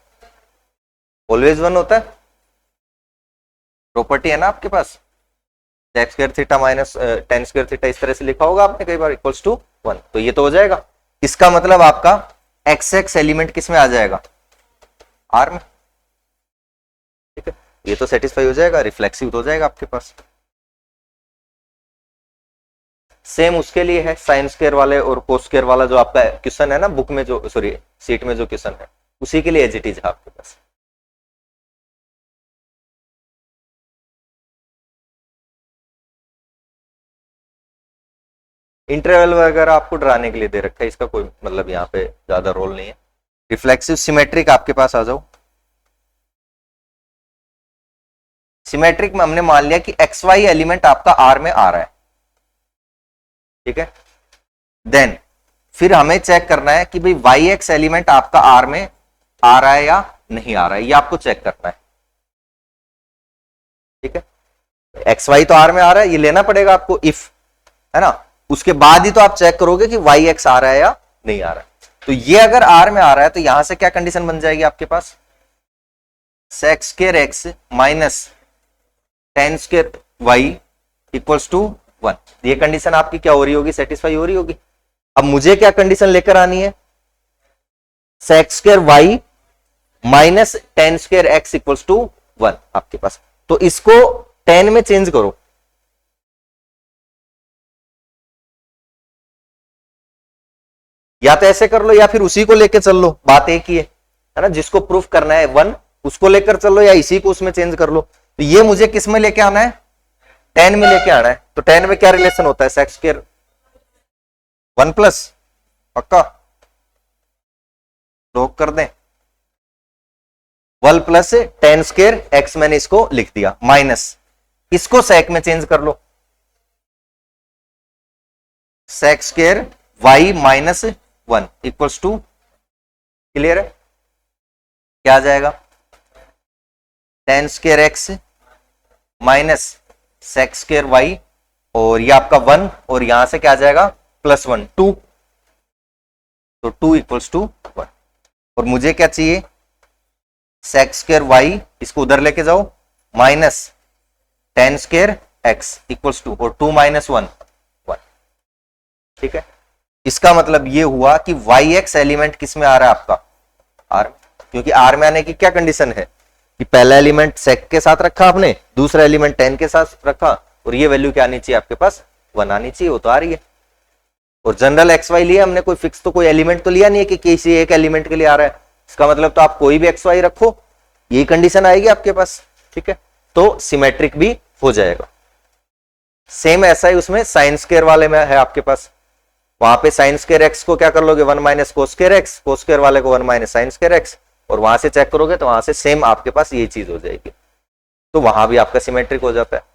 ऑलवेज वन होता है, प्रॉपर्टी है ना आपके पास, sec square theta minus ten square theta, इस तरह से लिखा होगा आपने कई बार, इक्वल्स टू वन। तो ये तो हो जाएगा, इसका मतलब आपका एक्स एक्स एलिमेंट किस में आ जाएगा, आर में। ठीक है, ये तो सेटिस्फाई हो जाएगा, रिफ्लेक्सिव तो हो जाएगा आपके पास। सेम उसके लिए है साइन स्क्वायर वाले और कोस स्क्वायर वाला जो आपका क्वेश्चन है ना बुक में, जो सॉरी सीट में जो क्वेश्चन है, उसी के लिए एज इट इज है आपके पास। इंटरवल वगैरह आपको डराने के लिए दे रखा है, इसका कोई मतलब यहाँ पे ज्यादा रोल नहीं है। रिफ्लेक्सिव सिमेट्रिक आपके पास आ जाओ। सिमेट्रिक में हमने मान लिया कि एक्स वाई एलिमेंट आपका आर में आ रहा है, ठीक है। देन फिर हमें चेक करना है कि भाई वाई एक्स एलिमेंट आपका आर में आ रहा है या नहीं आ रहा है, ये आपको चेक करना है, ठीक है। एक्स वाई तो आर में आ रहा है, ये लेना पड़ेगा आपको इफ, है ना। उसके बाद ही तो आप चेक करोगे कि वाई एक्स आ रहा है या नहीं आ रहा है। तो ये अगर आर में आ रहा है तो यहां से क्या कंडीशन बन जाएगी आपके पास, sec square x minus ten square y equals to one. ये कंडीशन आपकी क्या हो रही होगी, सेटिस्फाई हो रही होगी। अब मुझे क्या कंडीशन लेकर आनी है, sec square y minus ten square x equals to one आपके पास। तो इसको 10 में चेंज करो, या तो ऐसे कर लो या फिर उसी को लेकर चल लो, बात एक ही है ना। जिसको प्रूफ करना है वन उसको लेकर चल लो या इसी को उसमें चेंज कर लो। तो ये मुझे किस में लेके आना है, 10 में लेके आना है। तो 10 में क्या रिलेशन होता है, सेक स्क्वायर वन प्लस, पक्का लॉक कर दें, one plus ten square x, मैंने इसको लिख दिया, माइनस इसको सेक में चेंज कर लो, sec square y minus one equals to, clear है, क्या आ जाएगा, tan square x minus sec square y, और ये आपका वन, और यहां से क्या आ जाएगा प्लस वन, टू, तो टू इक्वल्स टू वन। और मुझे क्या चाहिए, सेक स्क्वायर वाई, इसको उधर लेके जाओ, minus ten square x equals to, और टू माइनस वन वन, ठीक है। इसका मतलब ये हुआ कि वाई एक्स एलिमेंट किस में आ रहा है आपका, आर में, क्योंकि आर में आने की क्या कंडीशन है कि पहला एलिमेंट सेक के साथ रखा आपने, दूसरा एलिमेंट 10 के साथ रखा, और ये वैल्यू क्या आनी चाहिए आपके पास, वन आनी चाहिए, वो तो आ रही है। और जनरल एक्स वाई लिया हमने, कोई फिक्स तो कोई एलिमेंट तो लिया नहीं है कि किसी एक एलिमेंट के लिए आ रहा है। इसका मतलब तो आप कोई भी एक्स वाई रखो, यही कंडीशन आएगी आपके पास, ठीक है। तो सिमेट्रिक भी हो जाएगा। सेम ऐसा ही उसमें साइन स्क्वायर वाले में है आपके पास, वहां पे साइन स्क्वायर एक्स को क्या कर लोगे, one minus cos square x, cos square वाले को one minus sign square x, और वहां से चेक करोगे तो वहां से सेम आपके पास ये चीज हो जाएगी। तो वहां भी आपका सिमेट्रिक हो जाता है।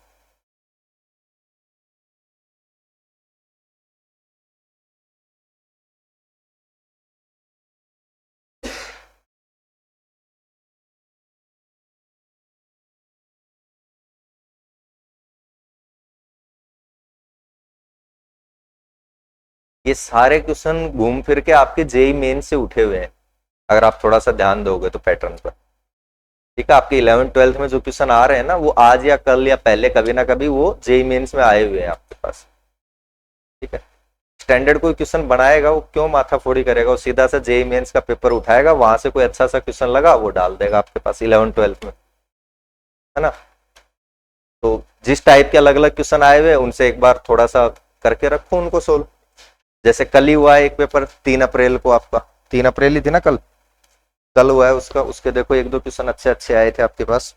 ये सारे क्वेश्चन घूम फिर के आपके जेई मेन से उठे हुए हैं, अगर आप थोड़ा सा ध्यान दोगे तो पैटर्न पर, ठीक है। आपके 11th 12th में जो क्वेश्चन आ रहे हैं ना, वो आज या कल या पहले कभी ना कभी वो जेई मेंस में आए हुए हैं आपके पास, ठीक है। स्टैंडर्ड कोई क्वेश्चन बनाएगा, वो क्यों माथाफोड़ी करेगा, वो सीधा सा जेई मेंस का पेपर उठाएगा, वहां से कोई अच्छा सा क्वेश्चन लगा वो डाल देगा आपके पास 11th 12th में, है ना। तो जिस टाइप के अलग अलग क्वेश्चन आए हुए उनसे एक बार थोड़ा सा करके रखो उनको सोल्व। जैसे कल ही हुआ है एक पेपर 3 अप्रैल को, आपका 3 अप्रैल ही थी ना कल, कल हुआ है उसका, उसके देखो एक दो क्वेश्चन अच्छे अच्छे आए थे आपके पास।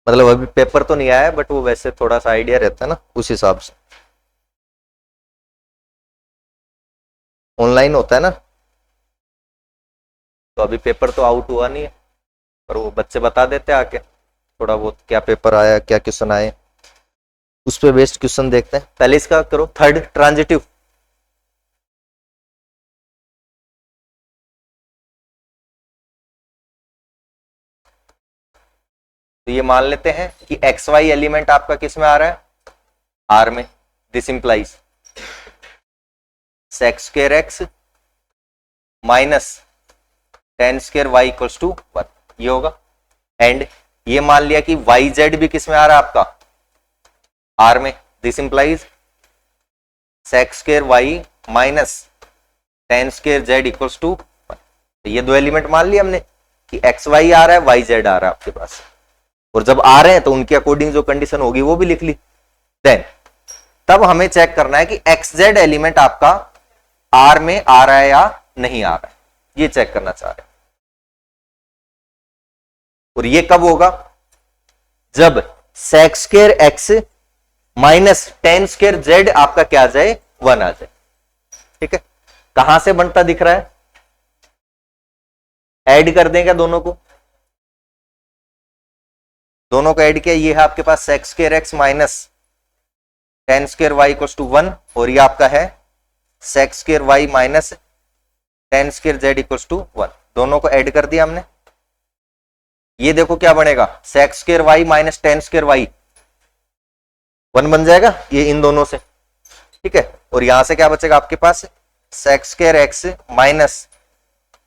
मतलब अभी पेपर तो नहीं आया है, बट वो वैसे थोड़ा सा आइडिया रहता है ना उस हिसाब से। ऑनलाइन होता है ना, तो अभी पेपर तो आउट हुआ नहीं है, पर वो बच्चे बता देते हैं आके थोड़ा बहुत क्या पेपर आया, क्या क्वेश्चन आए, उस पे बेस्ड क्वेश्चन देखते हैं। पहले इसका करो, थर्ड ट्रांजिटिव। तो ये मान लेते हैं कि एक्स वाई एलिमेंट आपका किस में आ रहा है, आर में। This implies six square x minus ten square y equals to 1, ये होगा। एंड ये मान लिया कि वाई जेड भी किस में आ रहा है आपका, आर में। This implies six square y minus ten square z equals to 1। ये दो एलिमेंट मान लिया हमने कि एक्स वाई आ रहा है, वाई जेड आ रहा है आपके पास, और जब आ रहे हैं तो उनके अकॉर्डिंग जो कंडीशन होगी वो भी लिख ली। देन तब हमें चेक करना है कि एक्स जेड एलिमेंट आपका आर में आ रहा है या नहीं आ रहा है, ये चेक करना चाह रहे हैं। और ये कब होगा, जब sex square x minus ten square Z आपका क्या आ जाए, 1 आ जाए। ठीक है, कहां से बनता दिख रहा है, ऐड कर दें क्या दोनों को, दोनों को ऐड किया, ये है आपके पास sec square x minus ten square y equals to 1, और ये आपका है sec square y minus ten square z equals to 1। दोनों को ऐड कर दिया हमने, ये देखो क्या बनेगा, six square y minus ten square y 1 बन जाएगा, ये इन दोनों से। ठीक है, और यहां से क्या बचेगा आपके पास, sec square x minus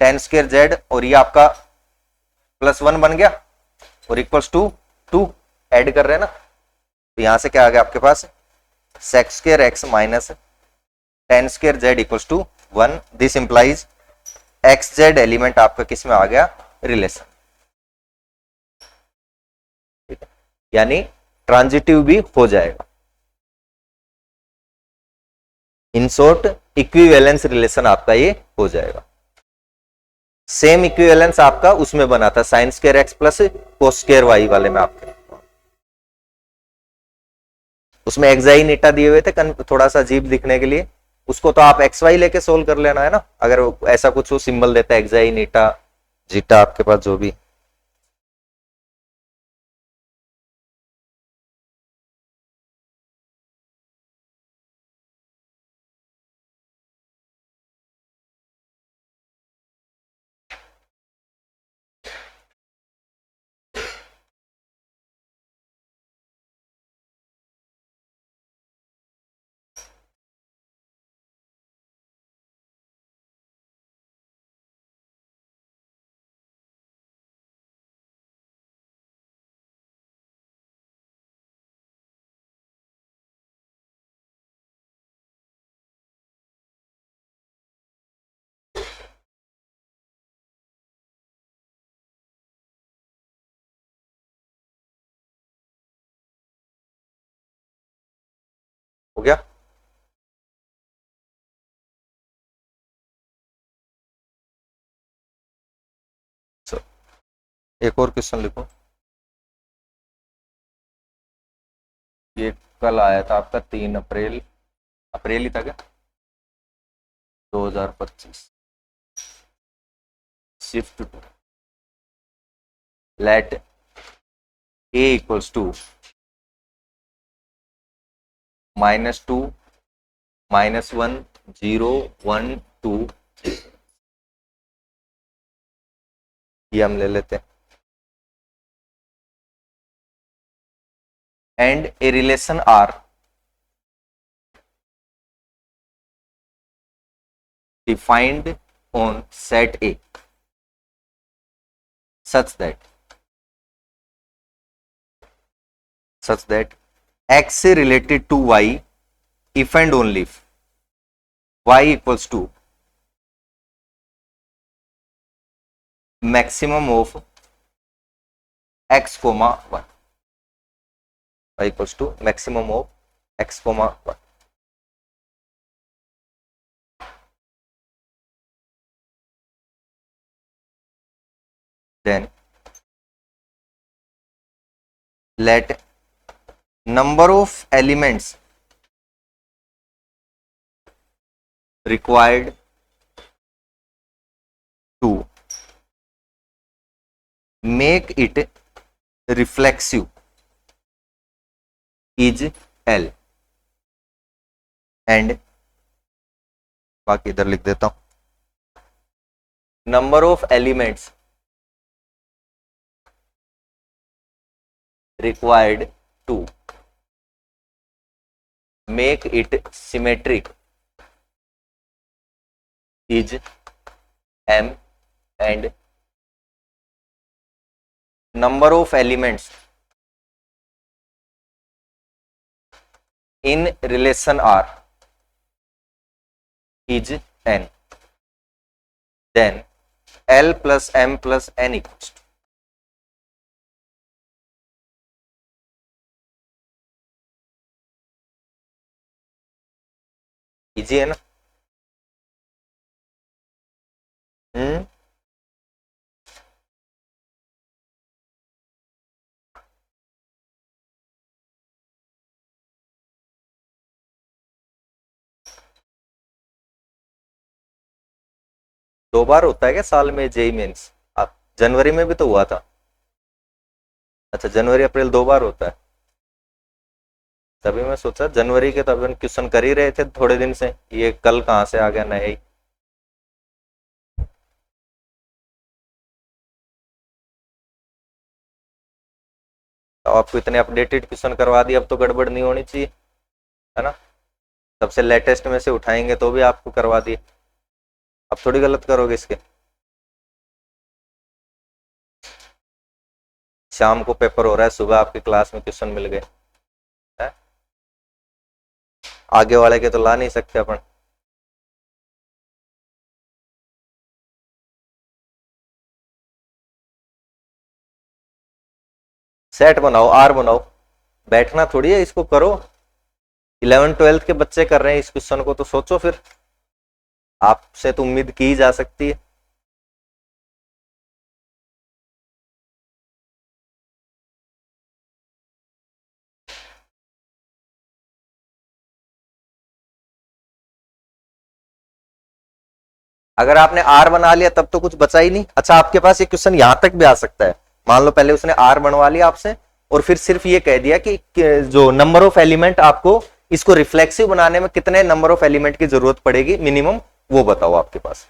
ten square z, और ये आपका +1 बन गया, और इक्वल्स टू 2, ऐड कर रहे हैं ना। तो यहां से क्या आ गया आपके पास, sec square x minus ten square z equals to 1। This implies x z element आपका किस में आ गया, रिलेशन। ठीक है, यानी ट्रांजिटिव भी हो जाएगा। इन शॉर्ट इक्विवेलेंस रिलेशन आपका ये हो जाएगा। सेम इक्विवेलेंस आपका उसमें बना था sine square x plus cos square y वाले में आपके, उसमें एक्साइन ईटा दिए हुए थे थोड़ा सा अजीब दिखने के लिए, उसको तो आप एक्स वाई लेके सोल्व कर लेना है ना, अगर ऐसा कुछ वो सिंबल देता है एक्साइन ईटा जीटा आपके पास जो भी। हो गया, चलो एक और क्वेश्चन लिखो। ये कल आया था आपका 3 अप्रैल, अप्रैल ही था क्या, 2025। Shift two let a equals to -2 -1 0 1 2, ये हम ले लेते हैं। And a relation R defined on set A such that x related to y if and only if y equals to maximum of x comma 1, y equals to maximum of x comma 1। then let number of elements required to make it reflexive is L and बाकी इधर लिख देता हूं, number of elements required to make it symmetric is M and number of elements in relation R is N, then L plus M plus N equals to, easy है ना? दो बार होता है क्या साल में जेई मेंस? आप जनवरी में भी तो हुआ था। अच्छा, जनवरी अप्रैल दो बार होता है। तभी मैं सोचा जनवरी के तभी क्वेश्चन कर ही रहे थे थोड़े दिन से, ये कल कहाँ से आ गया नया ही। तो आपको इतने अपडेटेड क्वेश्चन करवा दिए, अब तो गड़बड़ नहीं होनी चाहिए, है ना? सबसे लेटेस्ट में से उठाएंगे तो भी आपको करवा दिए, अब थोड़ी गलत करोगे इसके। शाम को पेपर हो रहा है, सुबह आपकी क्लास में क्वेश्चन मिल गए, आगे वाले के तो ला नहीं सकते अपन। सेट बनाओ, आर बनाओ, बैठना थोड़ी है, इसको करो। 11th-12th के बच्चे कर रहे हैं इस क्वेश्चन को, तो सोचो फिर, आपसे तो उम्मीद की जा सकती है। अगर आपने आर बना लिया तब तो कुछ बचा ही नहीं। अच्छा, आपके पास ये क्वेश्चन यहां तक भी आ सकता है, मान लो पहले उसने आर बनवा लिया आपसे और फिर सिर्फ ये कह दिया कि जो नंबर ऑफ एलिमेंट आपको इसको रिफ्लेक्सिव बनाने में कितने नंबर ऑफ एलिमेंट की जरूरत पड़ेगी मिनिमम, वो बताओ आपके पास,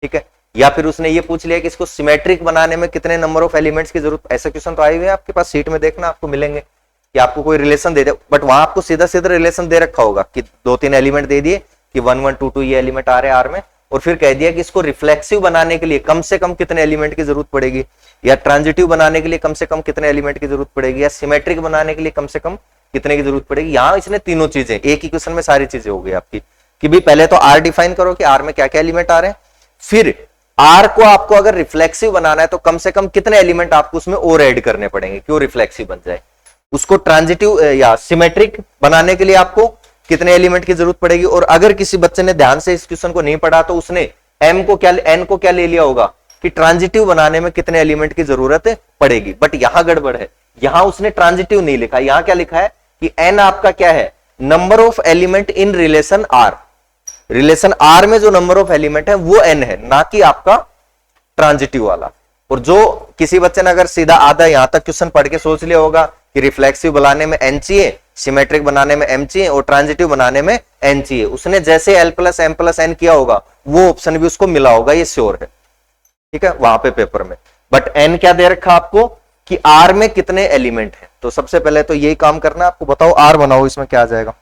ठीक है? या फिर उसने ये पूछ लिया कि इसको सिमेट्रिक बनाने में कितने नंबर ऑफ एलिमेंट्स की जरूरत। ऐसे क्वेश्चन तो आए हुए हैं आपके पास, सीट में देखना आपको मिलेंगे कि आपको कोई रिलेशन दे दे, बट वहां आपको सीधा सीधा रिलेशन दे रखा होगा कि 2-3 एलिमेंट दे दिए कि 1 1 2 2 ये एलिमेंट आ रहे हैं आर में, और फिर कह दिया कि इसको रिफ्लेक्सिव बनाने के लिए कम से कम कितने एलिमेंट की जरूरत पड़ेगी, या ट्रांजिटिव बनाने के लिए कम से कम कितने एलिमेंट की जरूरत पड़ेगी, या सिमेट्रिक बनाने के लिए कम से कम कितने की जरूरत पड़ेगी। यहाँ इसने तीनों चीजें एक ही क्वेश्चन में सारी चीजें हो गई आपकी, कि भी पहले तो आर डिफाइन करो कि आर में क्या क्या एलिमेंट आ रहे हैं, फिर आर को आपको अगर रिफ्लेक्सिव बनाना है तो कम से कम कितने एलिमेंट आपको उसमें और ऐड करने पड़ेंगे कि वो रिफ्लेक्सिव बन जाए। उसको ट्रांजिटिव या सिमेट्रिक बनाने के लिए आपको कितने एलिमेंट की जरूरत पड़ेगी। और अगर किसी बच्चे ने ध्यान से इस क्वेश्चन को नहीं पढ़ा तो उसने एन को क्या ले लिया होगा कि ट्रांजिटिव बनाने में कितने एलिमेंट की जरूरत पड़ेगी। बट यहां गड़बड़ है, यहां उसने ट्रांजिटिव नहीं लिखा, यहां क्या लिखा है कि एन आपका क्या है, number of element in relation R. Relation R में जो नंबर ऑफ एलिमेंट है वो एन है, ना कि आपका ट्रांजिटिव वाला। और जो किसी बच्चे ने अगर सीधा आधा यहां तक क्वेश्चन पढ़ के सोच लिया होगा कि रिफ्लेक्सिव बनाने में एन चाहिए, सिमेट्रिक बनाने में एम चाहिए और ट्रांजिटिव बनाने में एन चाहिए, उसने जैसे l plus m plus n किया होगा वो ऑप्शन भी उसको मिला होगा, ये श्योर है, ठीक है, वहां पे पेपर में। बट एन क्या दे रखा आपको कि आर में कितने एलिमेंट हैं। तो सबसे पहले तो यही काम करना है आपको। बताओ आर बनाओ, इसमें क्या आ जाएगा,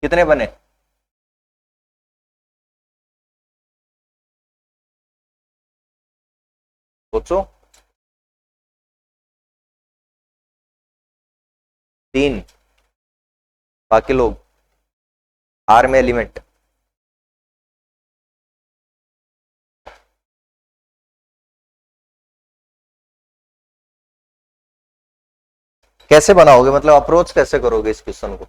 कितने बने? सोचो, 3, बाकी लोग आर में एलिमेंट कैसे बनाओगे, मतलब अप्रोच कैसे करोगे इस क्वेश्चन को?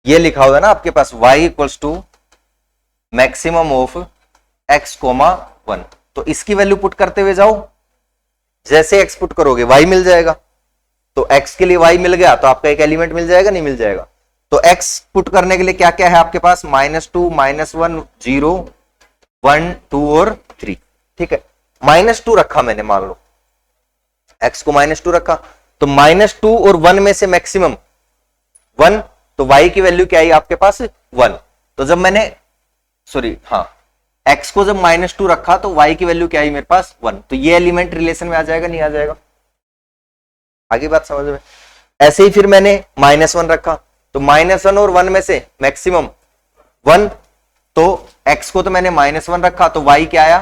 ये लिखा हुआ है ना आपके पास y equals to maximum of x, 1, तो इसकी वैल्यू पुट करते हुए जाओ, जैसे x पुट करोगे y मिल जाएगा, तो x के लिए y मिल गया तो आपका एक एलिमेंट मिल जाएगा, नहीं मिल जाएगा। तो x पुट करने के लिए क्या क्या है आपके पास, -2 -1 0 1 2 और 3, ठीक है। -2 रखा मैंने, मान लो x को -2 रखा, तो -2 और 1 में से मैक्सिमम 1, तो y की वैल्यू क्या आई आपके पास 1। तो जब मैंने x को जब -2 रखा तो y की वैल्यू क्या आई मेरे पास 1, तो ये एलिमेंट रिलेशन में आ जाएगा, नहीं आ जाएगा, आगे बात समझ में। ऐसे ही फिर मैंने -1 रखा, तो -1 और 1 में से मैक्सिमम 1, तो x को तो मैंने -1 रखा तो y क्या आया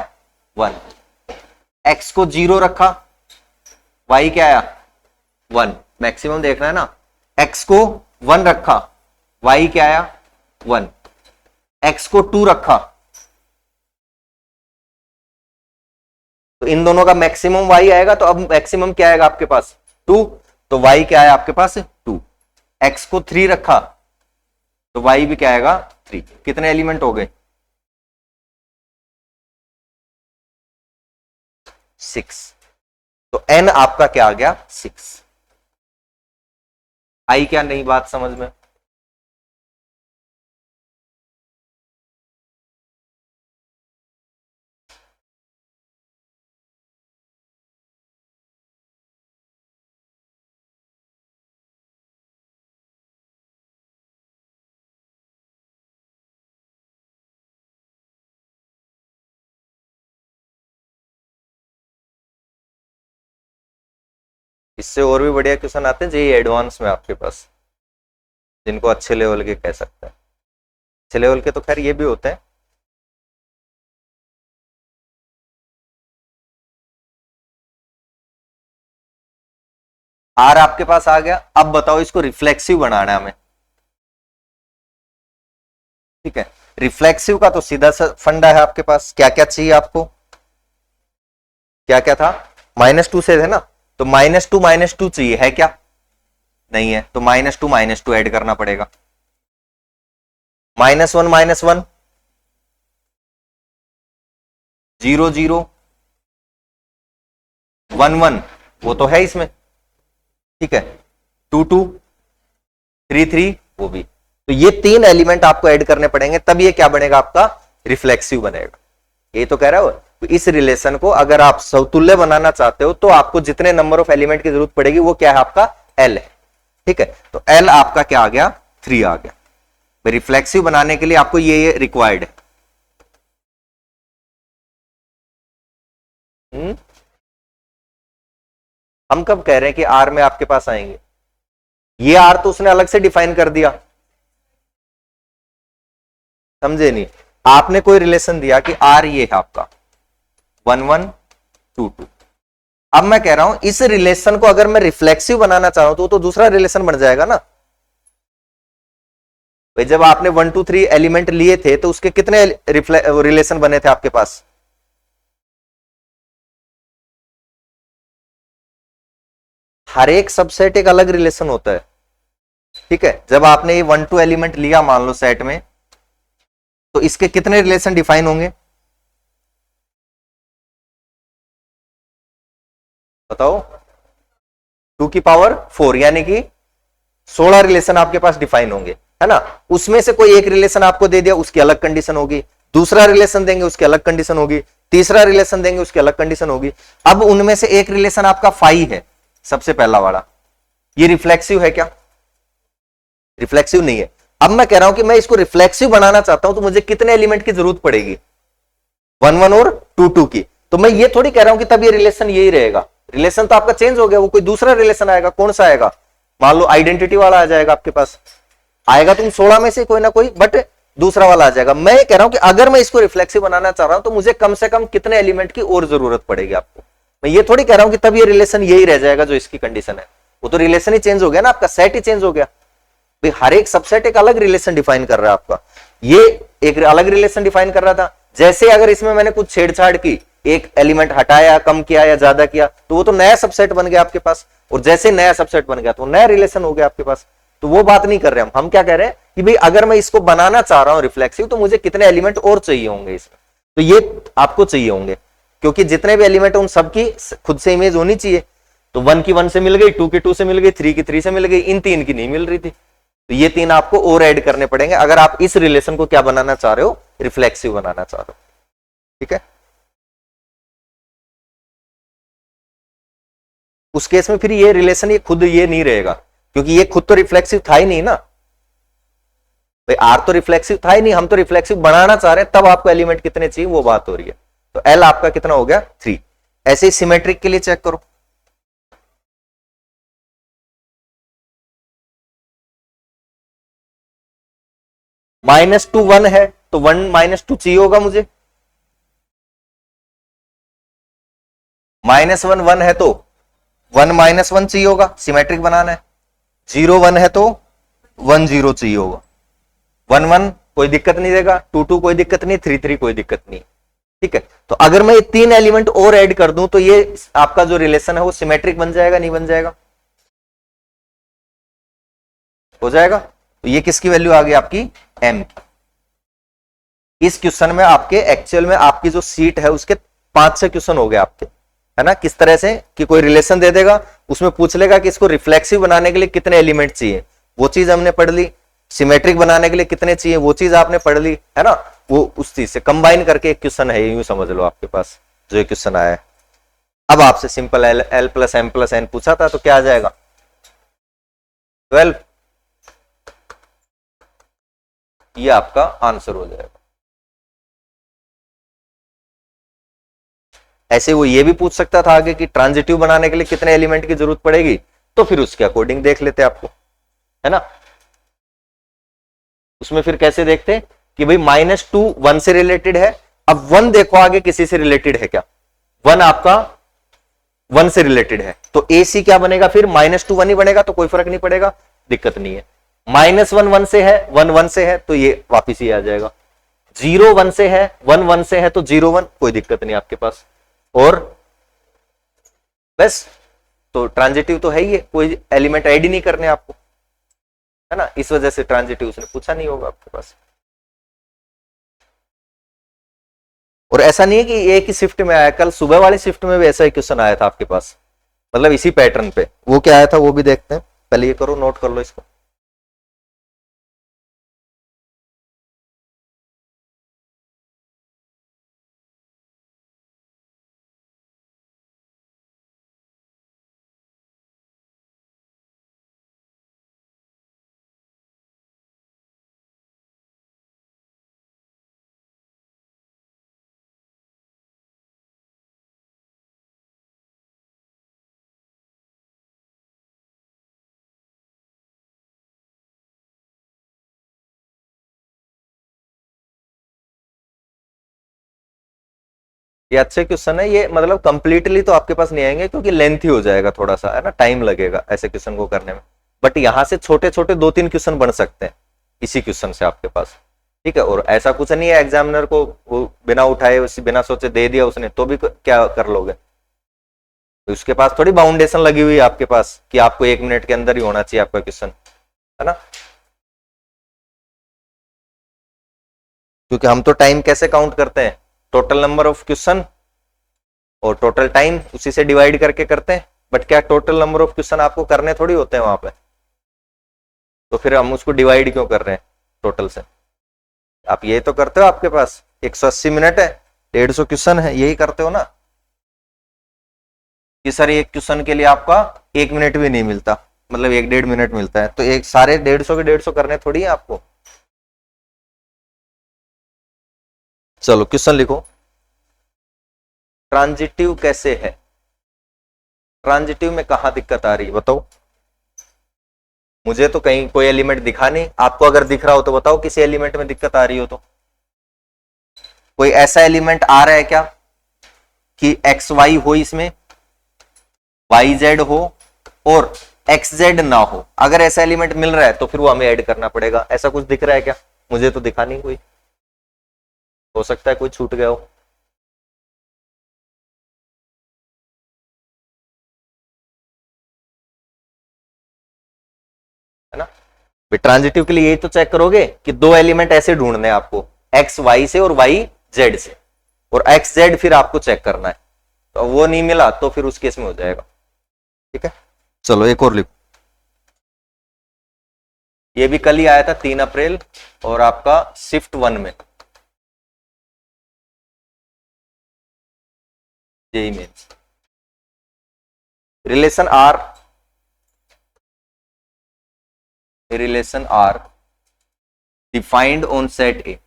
1, x को 0 रखा, y क्या आया 1, मैक्सिमम देखना है ना। x को 1 रखा, y क्या आया 1, x को 2 रखा, तो इन दोनों का मैक्सिमम y आएगा, तो अब मैक्सिमम क्या आएगा आपके पास 2, तो y क्या आया आपके पास 2। x को 3 रखा, तो y भी क्या आएगा 3। कितने एलिमेंट हो गए 6, तो n आपका क्या आ गया 6। आई क्या नहीं बात समझ में। इससे और भी बढ़िया क्वेश्चन आते हैं जेईई एडवांस में आपके पास, जिनको अच्छे लेवल के कह सकते हैं। अच्छे लेवल के तो खैर ये भी होते हैं। आर आपके पास आ गया, अब बताओ इसको रिफ्लेक्सिव बनाना है हमें, ठीक है। रिफ्लेक्सिव का तो सीधा सा फंडा है आपके पास, क्या क्या चाहिए आपको, क्या क्या था, -2 से है ना, तो -2 -2 चाहिए, है क्या नहीं है, तो -2 -2 ऐड करना पड़ेगा। -1 -1 0 0 1 1, वो तो है इसमें, ठीक है। 2 2 3 3, वो भी। तो ये 3 एलिमेंट आपको ऐड करने पड़ेंगे, तब ये क्या बनेगा आपका रिफ्लेक्सिव बनेगा। ये तो कह रहा हो, तो इस रिलेशन को अगर आप समतुल्य बनाना चाहते हो तो आपको जितने नंबर ऑफ एलिमेंट की जरूरत पड़ेगी वो क्या है आपका L है, ठीक है। तो L आपका क्या आ गया 3 आ गया। रिफ्लेक्सिव बनाने के लिए आपको ये रिक्वायर्ड है। हम कब कह रहे हैं कि R में आपके पास आएंगे, ये R तो उसने अलग से डिफाइन कर दिया, समझे नहीं। आपने कोई रिलेशन दिया कि R ये है आपका 1 1 2 2। अब मैं कह रहा हूं इस रिलेशन को अगर मैं रिफ्लेक्सिव बनाना चाहूं तो दूसरा रिलेशन बन जाएगा ना भाई। जब आपने 1 2 3 एलिमेंट लिए थे तो उसके कितने रिलेशन बने थे आपके पास, हर एक सबसेट एक अलग रिलेशन होता है, ठीक है। जब आपने ये 1 2 एलिमेंट लिया मान लो सेट में, तो इसके कितने रिलेशन डिफाइन होंगे बताओ, 2 की पावर 4 यानी कि 16 रिलेशन आपके पास डिफाइन होंगे, है ना। उसमें से कोई एक रिलेशन आपको दे दिया, उसकी अलग कंडीशन होगी, दूसरा रिलेशन देंगे उसकी अलग कंडीशन होगी, तीसरा रिलेशन देंगे उसकी अलग कंडीशन होगी। अब उनमें से एक रिलेशन आपका फाई है, सबसे पहला वाला, ये रिफ्लेक्सिव है क्या, रिफ्लेक्सिव नहीं है। अब मैं कह रहा हूं कि मैं इसको रिफ्लेक्सिव बनाना चाहता हूं तो मुझे कितने एलिमेंट की जरूरत पड़ेगी 1 1 और 2 2 की। तो मैं ये थोड़ी कह रहा हूं कि तब ये रिलेशन यही रहेगा, रिलेशन तो आपका चेंज हो गया, वो कोई दूसरा रिलेशन आएगा। कौन सा आएगा, मान लो आइडेंटिटी वाला आ जाएगा आपके पास, आएगा तुम 16 में से कोई ना कोई, बट दूसरा वाला आ जाएगा। मैं कह रहा हूं कि अगर मैं इसको रिफ्लेक्सिव बनाना चाह रहा हूं तो मुझे कम से कम कितने एलिमेंट की और जरूरत पड़ेगी आपको। मैं ये थोड़ी कह रहा हूं कि तब ये रिलेशन यही रह जाएगा जो इसकी कंडीशन है, वो तो रिलेशन ही चेंज हो गया ना, आपका सेट ही चेंज हो गया भाई। हर एक सबसेट एक अलग रिलेशन डिफाइन कर रहा है आपका, ये एक अलग रिलेशन डिफाइन कर रहा था। जैसे अगर इसमें मैंने कुछ छेड़छाड़ की, एक एलिमेंट हटाया, कम किया या ज्यादा किया, तो वो तो नया सबसेट बन गया आपके पास, और जैसे नया सबसेट बन गया तो नया रिलेशन हो गया आपके पास। तो वो बात नहीं कर रहे हम क्या कह रहे हैं कि भाई अगर मैं इसको बनाना चाह रहा हूं रिफ्लेक्सिव तो मुझे कितने एलिमेंट और चाहिए होंगे इसमें, तो ये आपको चाहिए होंगे। क्योंकि जितने भी एलिमेंट उन सबकी खुद से इमेज होनी चाहिए। तो 1 की 1 से मिल गई, 2 की 2 से मिल गई, 3 की 3 से मिल गई, इन 3 की नहीं मिल रही थी, तो ये 3 आपको और ऐड करने पड़ेंगे अगर आप इस रिलेशन को क्या बनाना चाह रहे हो, रिफ्लेक्सिव बनाना चाह रहे हो। ठीक है, उस केस में फिर ये रिलेशन ये खुद ये नहीं रहेगा, क्योंकि ये खुद तो रिफ्लेक्सिव था ही नहीं ना भाई, आर तो रिफ्लेक्सिव था ही नहीं, हम तो रिफ्लेक्सिव बनाना चाह रहे हैं, तब आपको एलिमेंट कितने चाहिए वो बात हो रही है। तो एल आपका कितना हो गया 3। ऐसे ही सिमेट्रिक के लिए चेक करो, -2 1 है तो 1 -2 चाहिए होगा मुझे, -1 1 है तो 1 -1 चाहिए होगा, सिमेट्रिक बनाना है। 0 1 है तो 1 0 चाहिए होगा, 1 1 कोई दिक्कत नहीं देगा, 2 2 कोई दिक्कत नहीं, 3 3 कोई दिक्कत नहीं। ठीक है, तो अगर मैं ये 3 एलिमेंट और ऐड कर दूं तो ये आपका जो रिलेशन है वो सिमेट्रिक बन जाएगा, नहीं बन जाएगा? हो जाएगा। तो ये किसकी वैल्यू आ गई आपकी, m की। इस क्वेश्चन में आपके एक्चुअल में आपकी जो सीट है उसके 5-6 क्वेश्चन हो गए आपके, है ना। किस तरह से कि कोई रिलेशन दे देगा, उसमें पूछ लेगा कि इसको रिफ्लेक्सिव बनाने के लिए कितने एलिमेंट चाहिए, वो चीज हमने पढ़ ली। सिमेट्रिक बनाने के लिए कितने चाहिए वो चीज आपने पढ़ ली, है ना। वो उस चीज से कंबाइन करके एक क्वेश्चन है, यूं समझ लो आपके पास जो एक क्वेश्चन आया है। अब आपसे simple l plus m plus n पूछा था, तो क्या आ जाएगा 12, ये आपका आंसर हो जाएगा। ऐसे वो ये भी पूछ सकता था आगे कि ट्रांजिटिव बनाने के लिए कितने एलिमेंट की जरूरत पड़ेगी, तो फिर उसके अकॉर्डिंग देख लेते आपको, है ना। उसमें फिर कैसे देखते कि भाई -2 1 से रिलेटेड है, अब 1 देखो आगे किसी से रिलेटेड है क्या, 1 आपका 1 से रिलेटेड है, तो AC क्या बनेगा फिर, -2 1 ही बनेगा, तो कोई फर्क नहीं पड़ेगा, दिक्कत नहीं है। -1 1 से है, 1 1 से है, तो ये वापिस ही आ जाएगा। 0 1 से है, 1 1 से है, तो 0 1 कोई दिक्कत नहीं आपके पास। और बस, तो ट्रांजिटिव तो है ही है, कोई एलिमेंट ऐड ही नहीं करने आपको, है ना, इस वजह से ट्रांजिटिव उसने पूछा नहीं होगा आपके पास। और ऐसा नहीं है कि एक ही शिफ्ट में आया, कल सुबह वाली शिफ्ट में भी ऐसा ही क्वेश्चन आया था आपके पास, मतलब इसी पैटर्न पे। वो क्या आया था वो भी देखते हैं, पहले ये करो, नोट कर लो इसको। ये अच्छे क्वेश्चन है, ये मतलब कंप्लीटली तो आपके पास नहीं आएंगे क्योंकि लेंथी हो जाएगा थोड़ा सा, है ना, टाइम लगेगा ऐसे क्वेश्चन को करने में। बट यहां से छोटे छोटे 2-3 क्वेश्चन बन सकते हैं इसी क्वेश्चन से आपके पास। ठीक है, और ऐसा कुछ नहीं है एग्जामिनर को वो बिना उठाए बिना सोचे दे दिया उसने तो भी क्या कर लोगे, तो उसके पास थोड़ी बाउंडेशन लगी हुई है आपके पास कि आपको 1 मिनट के अंदर ही होना चाहिए आपका क्वेश्चन, है ना। क्योंकि हम तो टाइम कैसे काउंट करते हैं, टोटल नंबर ऑफ क्वेश्चन और टोटल टाइम उसी से डिवाइड करके करते हैं। बट क्या टोटल नंबर ऑफ क्वेश्चन आपको करने थोड़ी होते हैं वहां पे, तो फिर हम उसको डिवाइड क्यों कर रहे हैं टोटल से। आप ये तो करते हो, आपके पास 180 मिनट है, 150 क्वेश्चन है, यही करते हो ना कि सर एक क्वेश्चन के लिए आपका 1 मिनट भी नहीं मिलता, मतलब 1-1.5 मिनट मिलता है, तो एक सारे 150 के 150 करने थोड़ी है आपको। चलो क्वेश्चन लिखो, ट्रांजिटिव कैसे है, ट्रांजिटिव में कहां दिक्कत आ रही है बताओ। मुझे तो कहीं कोई एलिमेंट दिखा नहीं, आपको अगर दिख रहा हो तो बताओ किसी एलिमेंट में दिक्कत आ रही हो तो। कोई ऐसा एलिमेंट आ रहा है क्या कि एक्स वाई हो, इसमें वाई जेड हो और एक्स जेड ना हो, अगर ऐसा एलिमेंट मिल रहा है तो फिर वो हमें ऐड करना पड़ेगा। ऐसा कुछ दिख रहा है क्या, मुझे तो दिखा नहीं कोई, हो सकता है कोई छूट गया हो। है ना, ट्रांजिटिव के लिए यही तो चेक करोगे कि 2 एलिमेंट ऐसे ढूंढने हैं आपको, एक्स वाई से और वाई जेड से। और एक्स जेड फिर आपको चेक करना है, तो वो नहीं मिला तो फिर उस केस में हो जाएगा। ठीक है, चलो एक और लिखो। ये भी कल ही आया था 3 अप्रैल और आपका शिफ्ट 1 में, JEE Mains. Relation R defined on set A,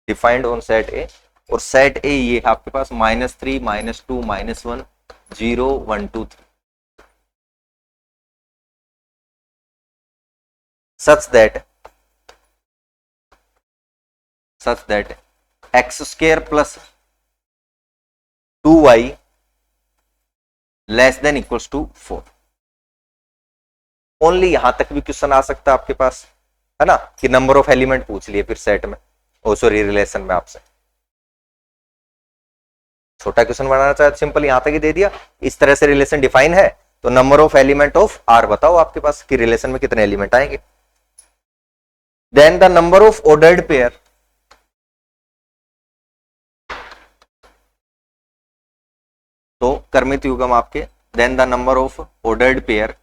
defined on set A, और सेट ए ये आपके पास -3 -2 -1 0 1 2 3, such that x square plus 2y less than equals to 4। Only यहां तक भी क्वेश्चन आ सकता है आपके पास, है ना, कि नंबर ऑफ एलिमेंट पूछ लिए फिर सेट में, ओ सॉरी रिलेशन में आपसे। छोटा क्वेश्चन बनाना चाहे तो सिंपल यहां तक ही दे दिया, इस तरह से रिलेशन डिफाइन है तो number of element of R बताओ आपके पास कि रिलेशन में कितने एलिमेंट आएंगे। Then the number of ordered pair, तो कर्मित युग्म आपके, then the number of ordered pair,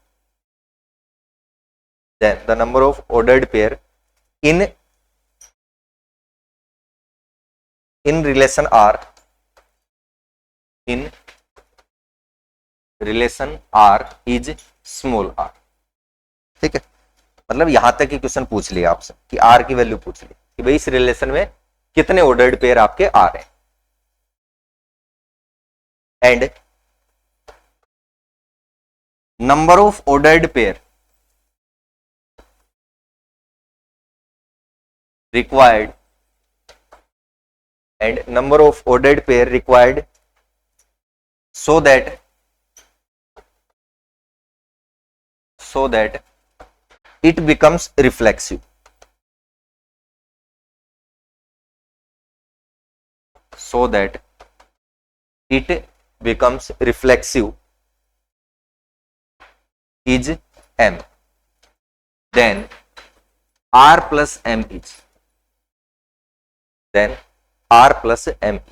then the number of ordered pair in relation R, in relation R is small r. ठीक है, मतलब यहां तक ही क्वेश्चन पूछ लिया आपसे कि आर की वैल्यू पूछ ली कि भाई इस रिलेशन में कितने ऑर्डर्ड पेयर आपके आ रहे हैं, and number of ordered pair required, and number of ordered pair required so that it becomes reflexive, so that it becomes reflexive is m, then r plus m is, then r plus m is।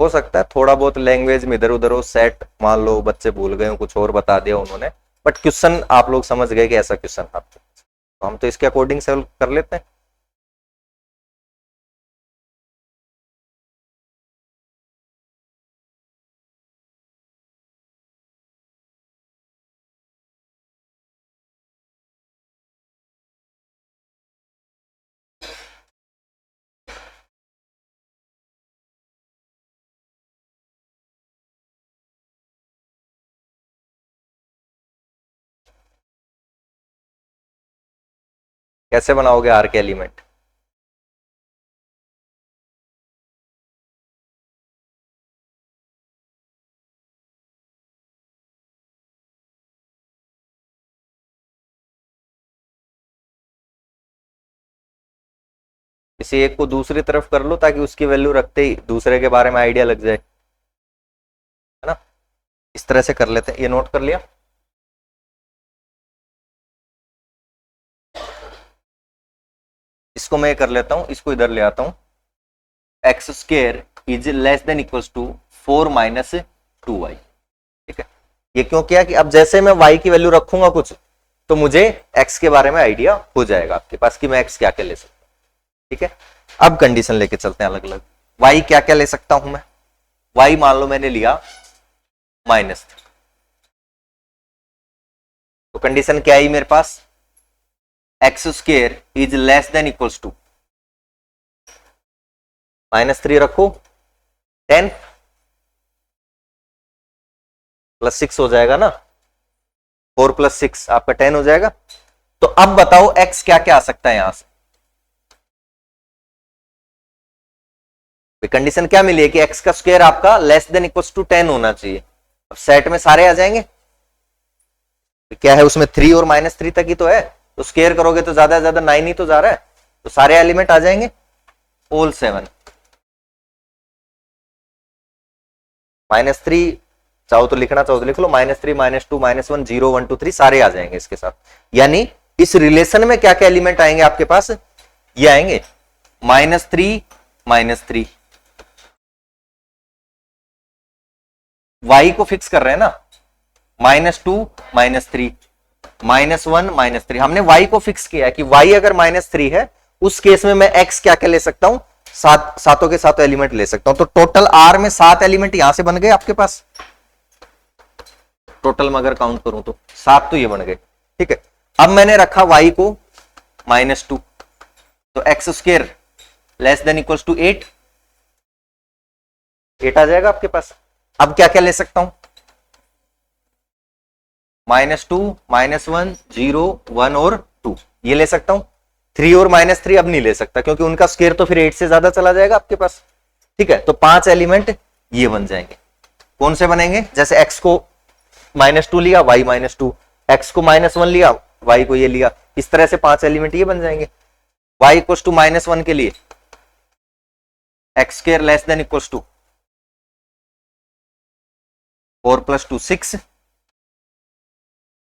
हो सकता है थोड़ा बहुत language में इधर उधर हो, set मान लो बच्चे भूल गए, कुछ और बता दिया उन्होंने, बट क्वेश्चन आप लोग समझ गए कि ऐसा क्वेश्चन आपके, तो हम तो इसके अकॉर्डिंग सॉल्व कर लेते हैं। कैसे बनाओगे आर के एलिमेंट? किसी एक को दूसरी तरफ कर लो ताकि उसकी वैल्यू रखते ही दूसरे के बारे में आइडिया लग जाए, है ना, इस तरह से कर लेते हैं। ये नोट कर लिया? इसको मैं कर लेता हूं, इसको इधर ले आता हूं, x square is less than equals to 4 minus 2y। ठीक है, ये क्यों किया कि अब जैसे मैं y की वैल्यू रखूंगा कुछ तो मुझे x के बारे में आइडिया हो जाएगा आपके पास कि मैं x क्या क्या ले सकता हूं। ठीक है, अब कंडीशन लेके चलते हैं अलग अलग। y क्या क्या ले सकता हूं मैं? y मान लो मैंने लिया -3, तो कंडीशन क्या आई मेरे पास? X square is less than equals to -3 रखो, 10 + 6 हो जाएगा ना, 4 + 6 आपका 10 हो जाएगा। तो अब बताओ x क्या क्या आ सकता है यहां से? कंडीशन क्या मिली है कि एक्स का स्क्वायर आपका लेस देन इक्वल टू 10 होना चाहिए। अब सेट में सारे आ जाएंगे, क्या है उसमें 3 और -3 तक ही तो है, तो स्क्वायर करोगे तो ज्यादा से ज्यादा 9 ही तो जा रहा है, तो सारे एलिमेंट आ जाएंगे ऑल 7। -3 चाहो तो लिखना चाहो तो लिख लो, -3 -2 -1 0 1 2 3 सारे आ जाएंगे इसके साथ। यानी इस रिलेशन में क्या क्या एलिमेंट आएंगे आपके पास, ये आएंगे -3 -3, y को फिक्स कर रहे हैं ना, -2 -3 -1 -3, हमने y को फिक्स किया है कि y अगर -3 है उस केस में मैं x क्या क्या ले सकता हूं, सातों के सातों एलिमेंट ले सकता हूं। तो टोटल r में 7 एलिमेंट यहां से बन गए आपके पास, टोटल में अगर काउंट करूं तो 7 तो ये बन गए, ठीक है। अब मैंने रखा y को -2, तो x square less than equal to 8 आ जाएगा आपके पास। अब क्या क्या ले सकता हूं, -2 -1 0 1 और 2 ये ले सकता हूं। 3 और -3 अब नहीं ले सकता क्योंकि उनका स्क्वायर तो फिर 8 से ज्यादा चला जाएगा आपके पास, ठीक है। तो 5 एलिमेंट ये बन जाएंगे। कौन से बनेंगे, जैसे x को -2 लिया y -2, x को -1 लिया y को ये लिया, इस तरह से 5 एलिमेंट ये बन जाएंगे। y इक्वल टू -1 के लिए x square less than equal to 4 + 2 6,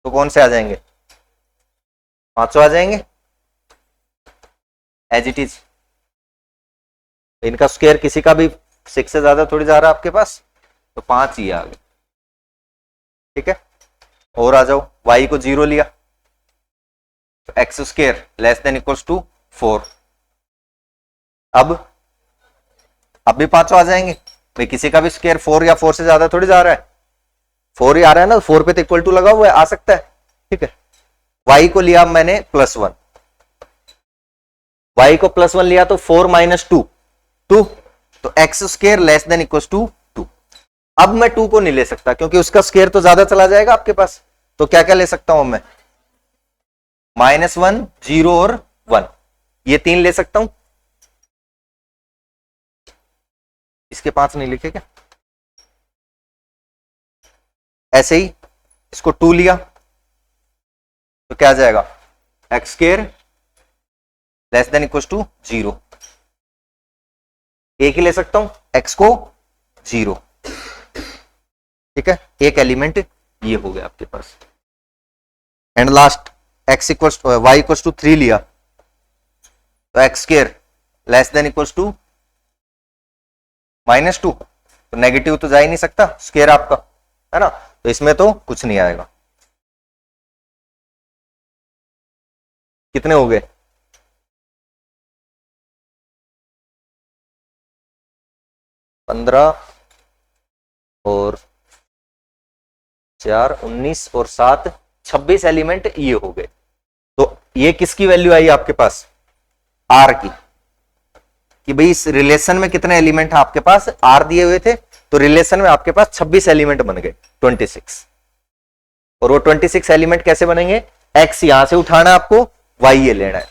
तो कौन से आ जाएंगे, पांचों आ जाएंगे एज इट इज। इनका स्क्वायर किसी का भी 6 से ज्यादा थोड़ी जा रहा है आपके पास, तो 5 ही आ गए, ठीक है। और आ जाओ, y को 0 लिया तो x square less than equal to 4, अब भी पांचों आ जाएंगे भाई, किसी का भी स्क्वायर 4 या 4 से ज्यादा थोड़ी जा रहा है, 4 ही आ रहा है ना, 4 पे तो इक्वल टू लगा हुआ है, आ सकता है, ठीक है। y को लिया मैंने +1, y को +1 लिया तो 4 - 2 2, तो x square less than equal to 2। अब मैं 2 को नहीं ले सकता क्योंकि उसका स्क्वायर तो ज्यादा चला जाएगा आपके पास, तो क्या क्या ले सकता हूं मैं, -1 0 और 1 ये 3 ले सकता हूं। इसके 5 नहीं लिखे क्या, ऐसे ही इसको 2 लिया तो क्या आ जाएगा, x square less than equal to 0, एक ही ले सकता हूं x को 0, ठीक है। एक एलिमेंट ये हो गया आपके पास। And last x equal y equal to 3 लिया तो x square less than equal to -2, तो नेगेटिव तो जा ही नहीं सकता स्क्वायर आपका, है ना, तो इसमें तो कुछ नहीं आएगा। कितने हो गए, 15 और 4 19 और 7 26 एलिमेंट ये हो गए। तो ये किसकी वैल्यू आई आपके पास, आर की, कि भाई इस रिलेशन में कितने एलिमेंट है आपके पास, आर दिए हुए थे तो रिलेशन में आपके पास 26 एलिमेंट बन गए 26। और वो 26 एलिमेंट कैसे बनेंगे, एक्स यहां से उठाना आपको, वाई ये लेना है,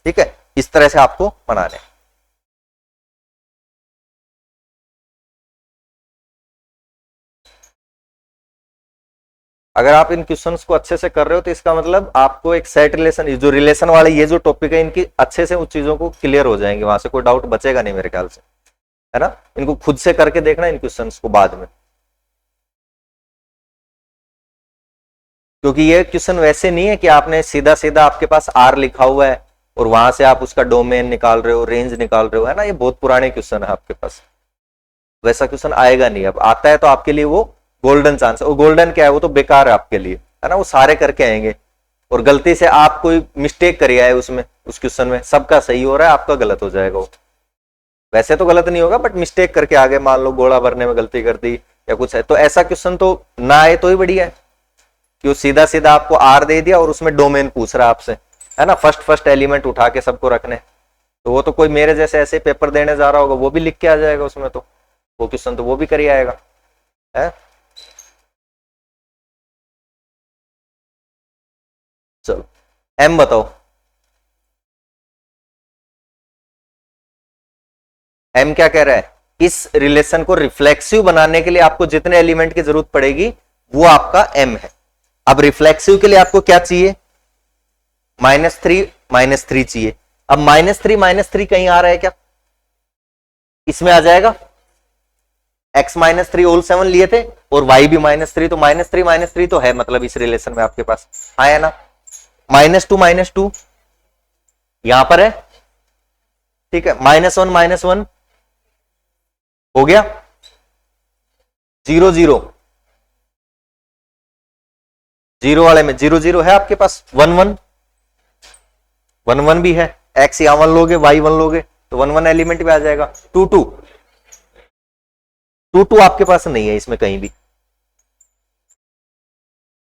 ठीक है। इस तरह से आपको बनाना है। अगर आप इन क्वेश्चंस को अच्छे से कर रहे हो तो इसका मतलब आपको एक सेट रिलेशन, जो रिलेशन वाले ये जो टॉपिक है इनकी अच्छे से उन चीजों को क्लियर हो जाएंगे, वहां से कोई डाउट बचेगा नहीं मेरे ख्याल से, है ना। इनको खुद से करके देखना इन क्वेश्चंस को बाद में, क्योंकि ये क्वेश्चन वैसे नहीं है कि आपने सीधा सीधा आपके पास आर लिखा हुआ है और वहां से आप उसका डोमेन निकाल रहे हो, रेंज निकाल रहे हो, है ना। ये बहुत पुराने क्वेश्चन है आपके पास, वैसा क्वेश्चन आएगा नहीं। अब आता है तो आपके लिए वो गोल्डन चांस है, वो गोल्डन क्या है, वो तो बेकार है आपके लिए, है ना। वो सारे करके आएंगे और गलती से आप कोई मिस्टेक करिए है उसमें, उस क्वेश्चन में सबका सही हो रहा है, आपका गलत हो जाएगा। वो वैसे तो गलत नहीं होगा बट मिस्टेक करके आगे, मान लो गोला भरने में गलती कर दी या कुछ है, तो ऐसा क्वेश्चन तो ना आए तो ही बढ़िया है कि वो सीधा सीधा आपको आर दे दिया और उसमें डोमेन पूछ रहा है आपसे, है ना। फर्स्ट एलिमेंट उठा के सबको रखने, तो वो तो कोई मेरे जैसे ऐसे पेपर देने जा रहा होगा वो भी लिख के आ जाएगा उसमें, तो वो क्वेश्चन तो वो भी कर ही आएगा, है। चलो एम बताओ, एम क्या कह रहा है, इस रिलेशन को रिफ्लेक्सिव बनाने के लिए आपको जितने एलिमेंट की जरूरत पड़ेगी वो आपका m है। अब रिफ्लेक्सिव के लिए आपको क्या चाहिए, -3 चाहिए। अब -3 कहीं आ रहा है क्या, इसमें आ जाएगा। x -3 होल 7 लिए थे और y भी -3, तो -3 तो है, मतलब इस रिलेशन में आपके पास आया ना। -2 यहां पर है, ठीक है। -1 हो गया, 0 0 0 वाले में 0 0 है आपके पास, 1 1 भी है। x यहां 1 लोगे, y 1 लोगे, तो 1 1 एलिमेंट भी आ जाएगा। 2 2 आपके पास नहीं है इसमें कहीं भी,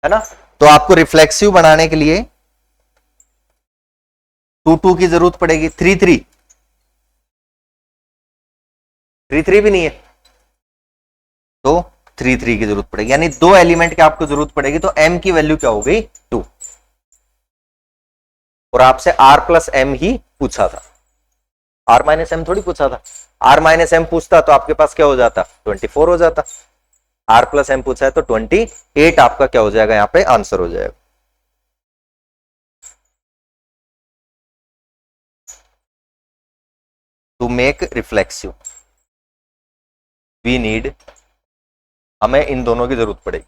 है ना। तो आपको रिफ्लेक्सिव बनाने के लिए 2 की जरूरत पड़ेगी। 3 3 भी नहीं है, तो 3 की जरूरत पड़ेगी, यानी 2 एलिमेंट की आपको जरूरत पड़ेगी। तो m की वैल्यू क्या हो गई, 2। और आपसे r प्लस m ही पूछा था, r माइनस m थोड़ी पूछा था। r माइनस m पूछता तो आपके पास क्या हो जाता, 24 हो जाता। r प्लस m पूछा है तो 28 आपका क्या हो जाएगा, यहां पे आंसर हो जाएगा। To make reflexive we need, हमें इन दोनों की जरूरत पड़ेगी।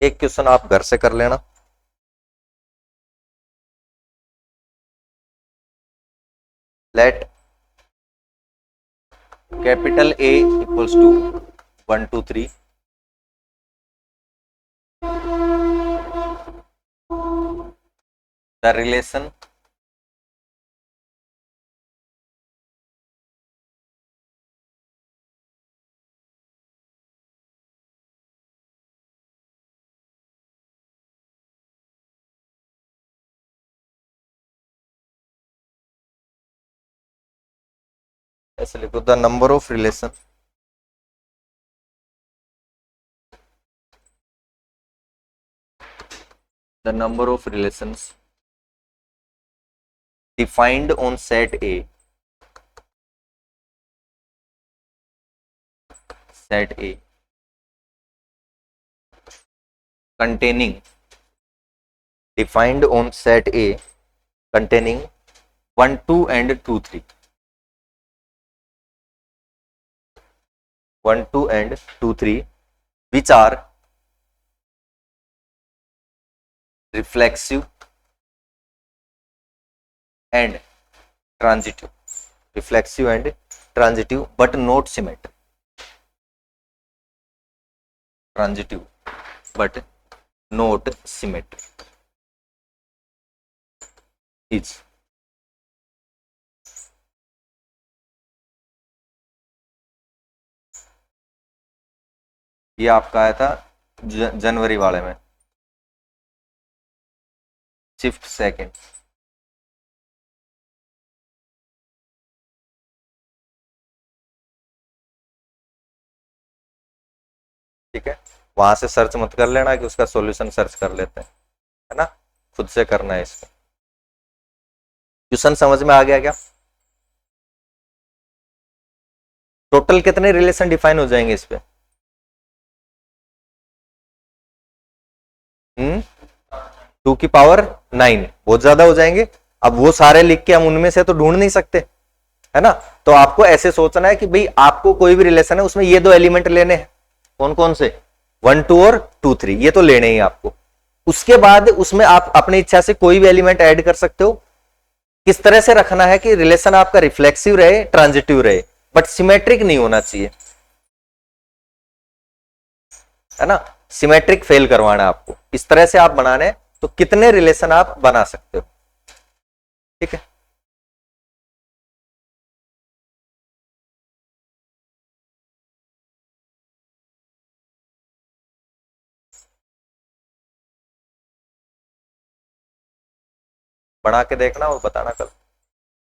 एक क्वेश्चन आप घर से कर लेना। Let capital A equals to 1 2 3, the relation ऐसे लिखो, the number of relation the number of relations defined on set A containing defined on set A containing 1 2 and 2 3 1 2 and 2 3 which are reflexive and transitive but not symmetric, transitive but not symmetric is ये आपका आया था जनवरी वाले में, shift second. ठीक है, वहां से सर्च मत कर लेना कि उसका सॉल्यूशन सर्च कर लेते हैं, है ना, खुद से करना है इसको। क्वेश्चन समझ में आ गया क्या? टोटल कितने रिलेशन डिफाइन हो जाएंगे इस पे? 2 की पावर 9, बहुत ज्यादा हो जाएंगे। अब वो सारे लिख के हम उनमें से तो ढूंढ नहीं सकते, है ना। तो आपको ऐसे सोचना है कि भाई आपको कोई भी रिलेशन है उसमें ये 2 एलिमेंट लेने हैं, कौन कौन से, 1 2 और 2 3, ये तो लेने ही आपको। उसके बाद उसमें आप अपनी इच्छा से कोई भी एलिमेंट ऐड कर सकते हो। किस तरह से रखना है कि रिलेशन आपका रिफ्लेक्सिव रहे, ट्रांजिटिव रहे, बट सिमेट्रिक नहीं होना चाहिए, है ना। सिमेट्रिक फेल करवाना है आपको, इस तरह से आप बनाने, तो कितने रिलेशन आप बना सकते हो। ठीक है, बना के देखना और बताना कल।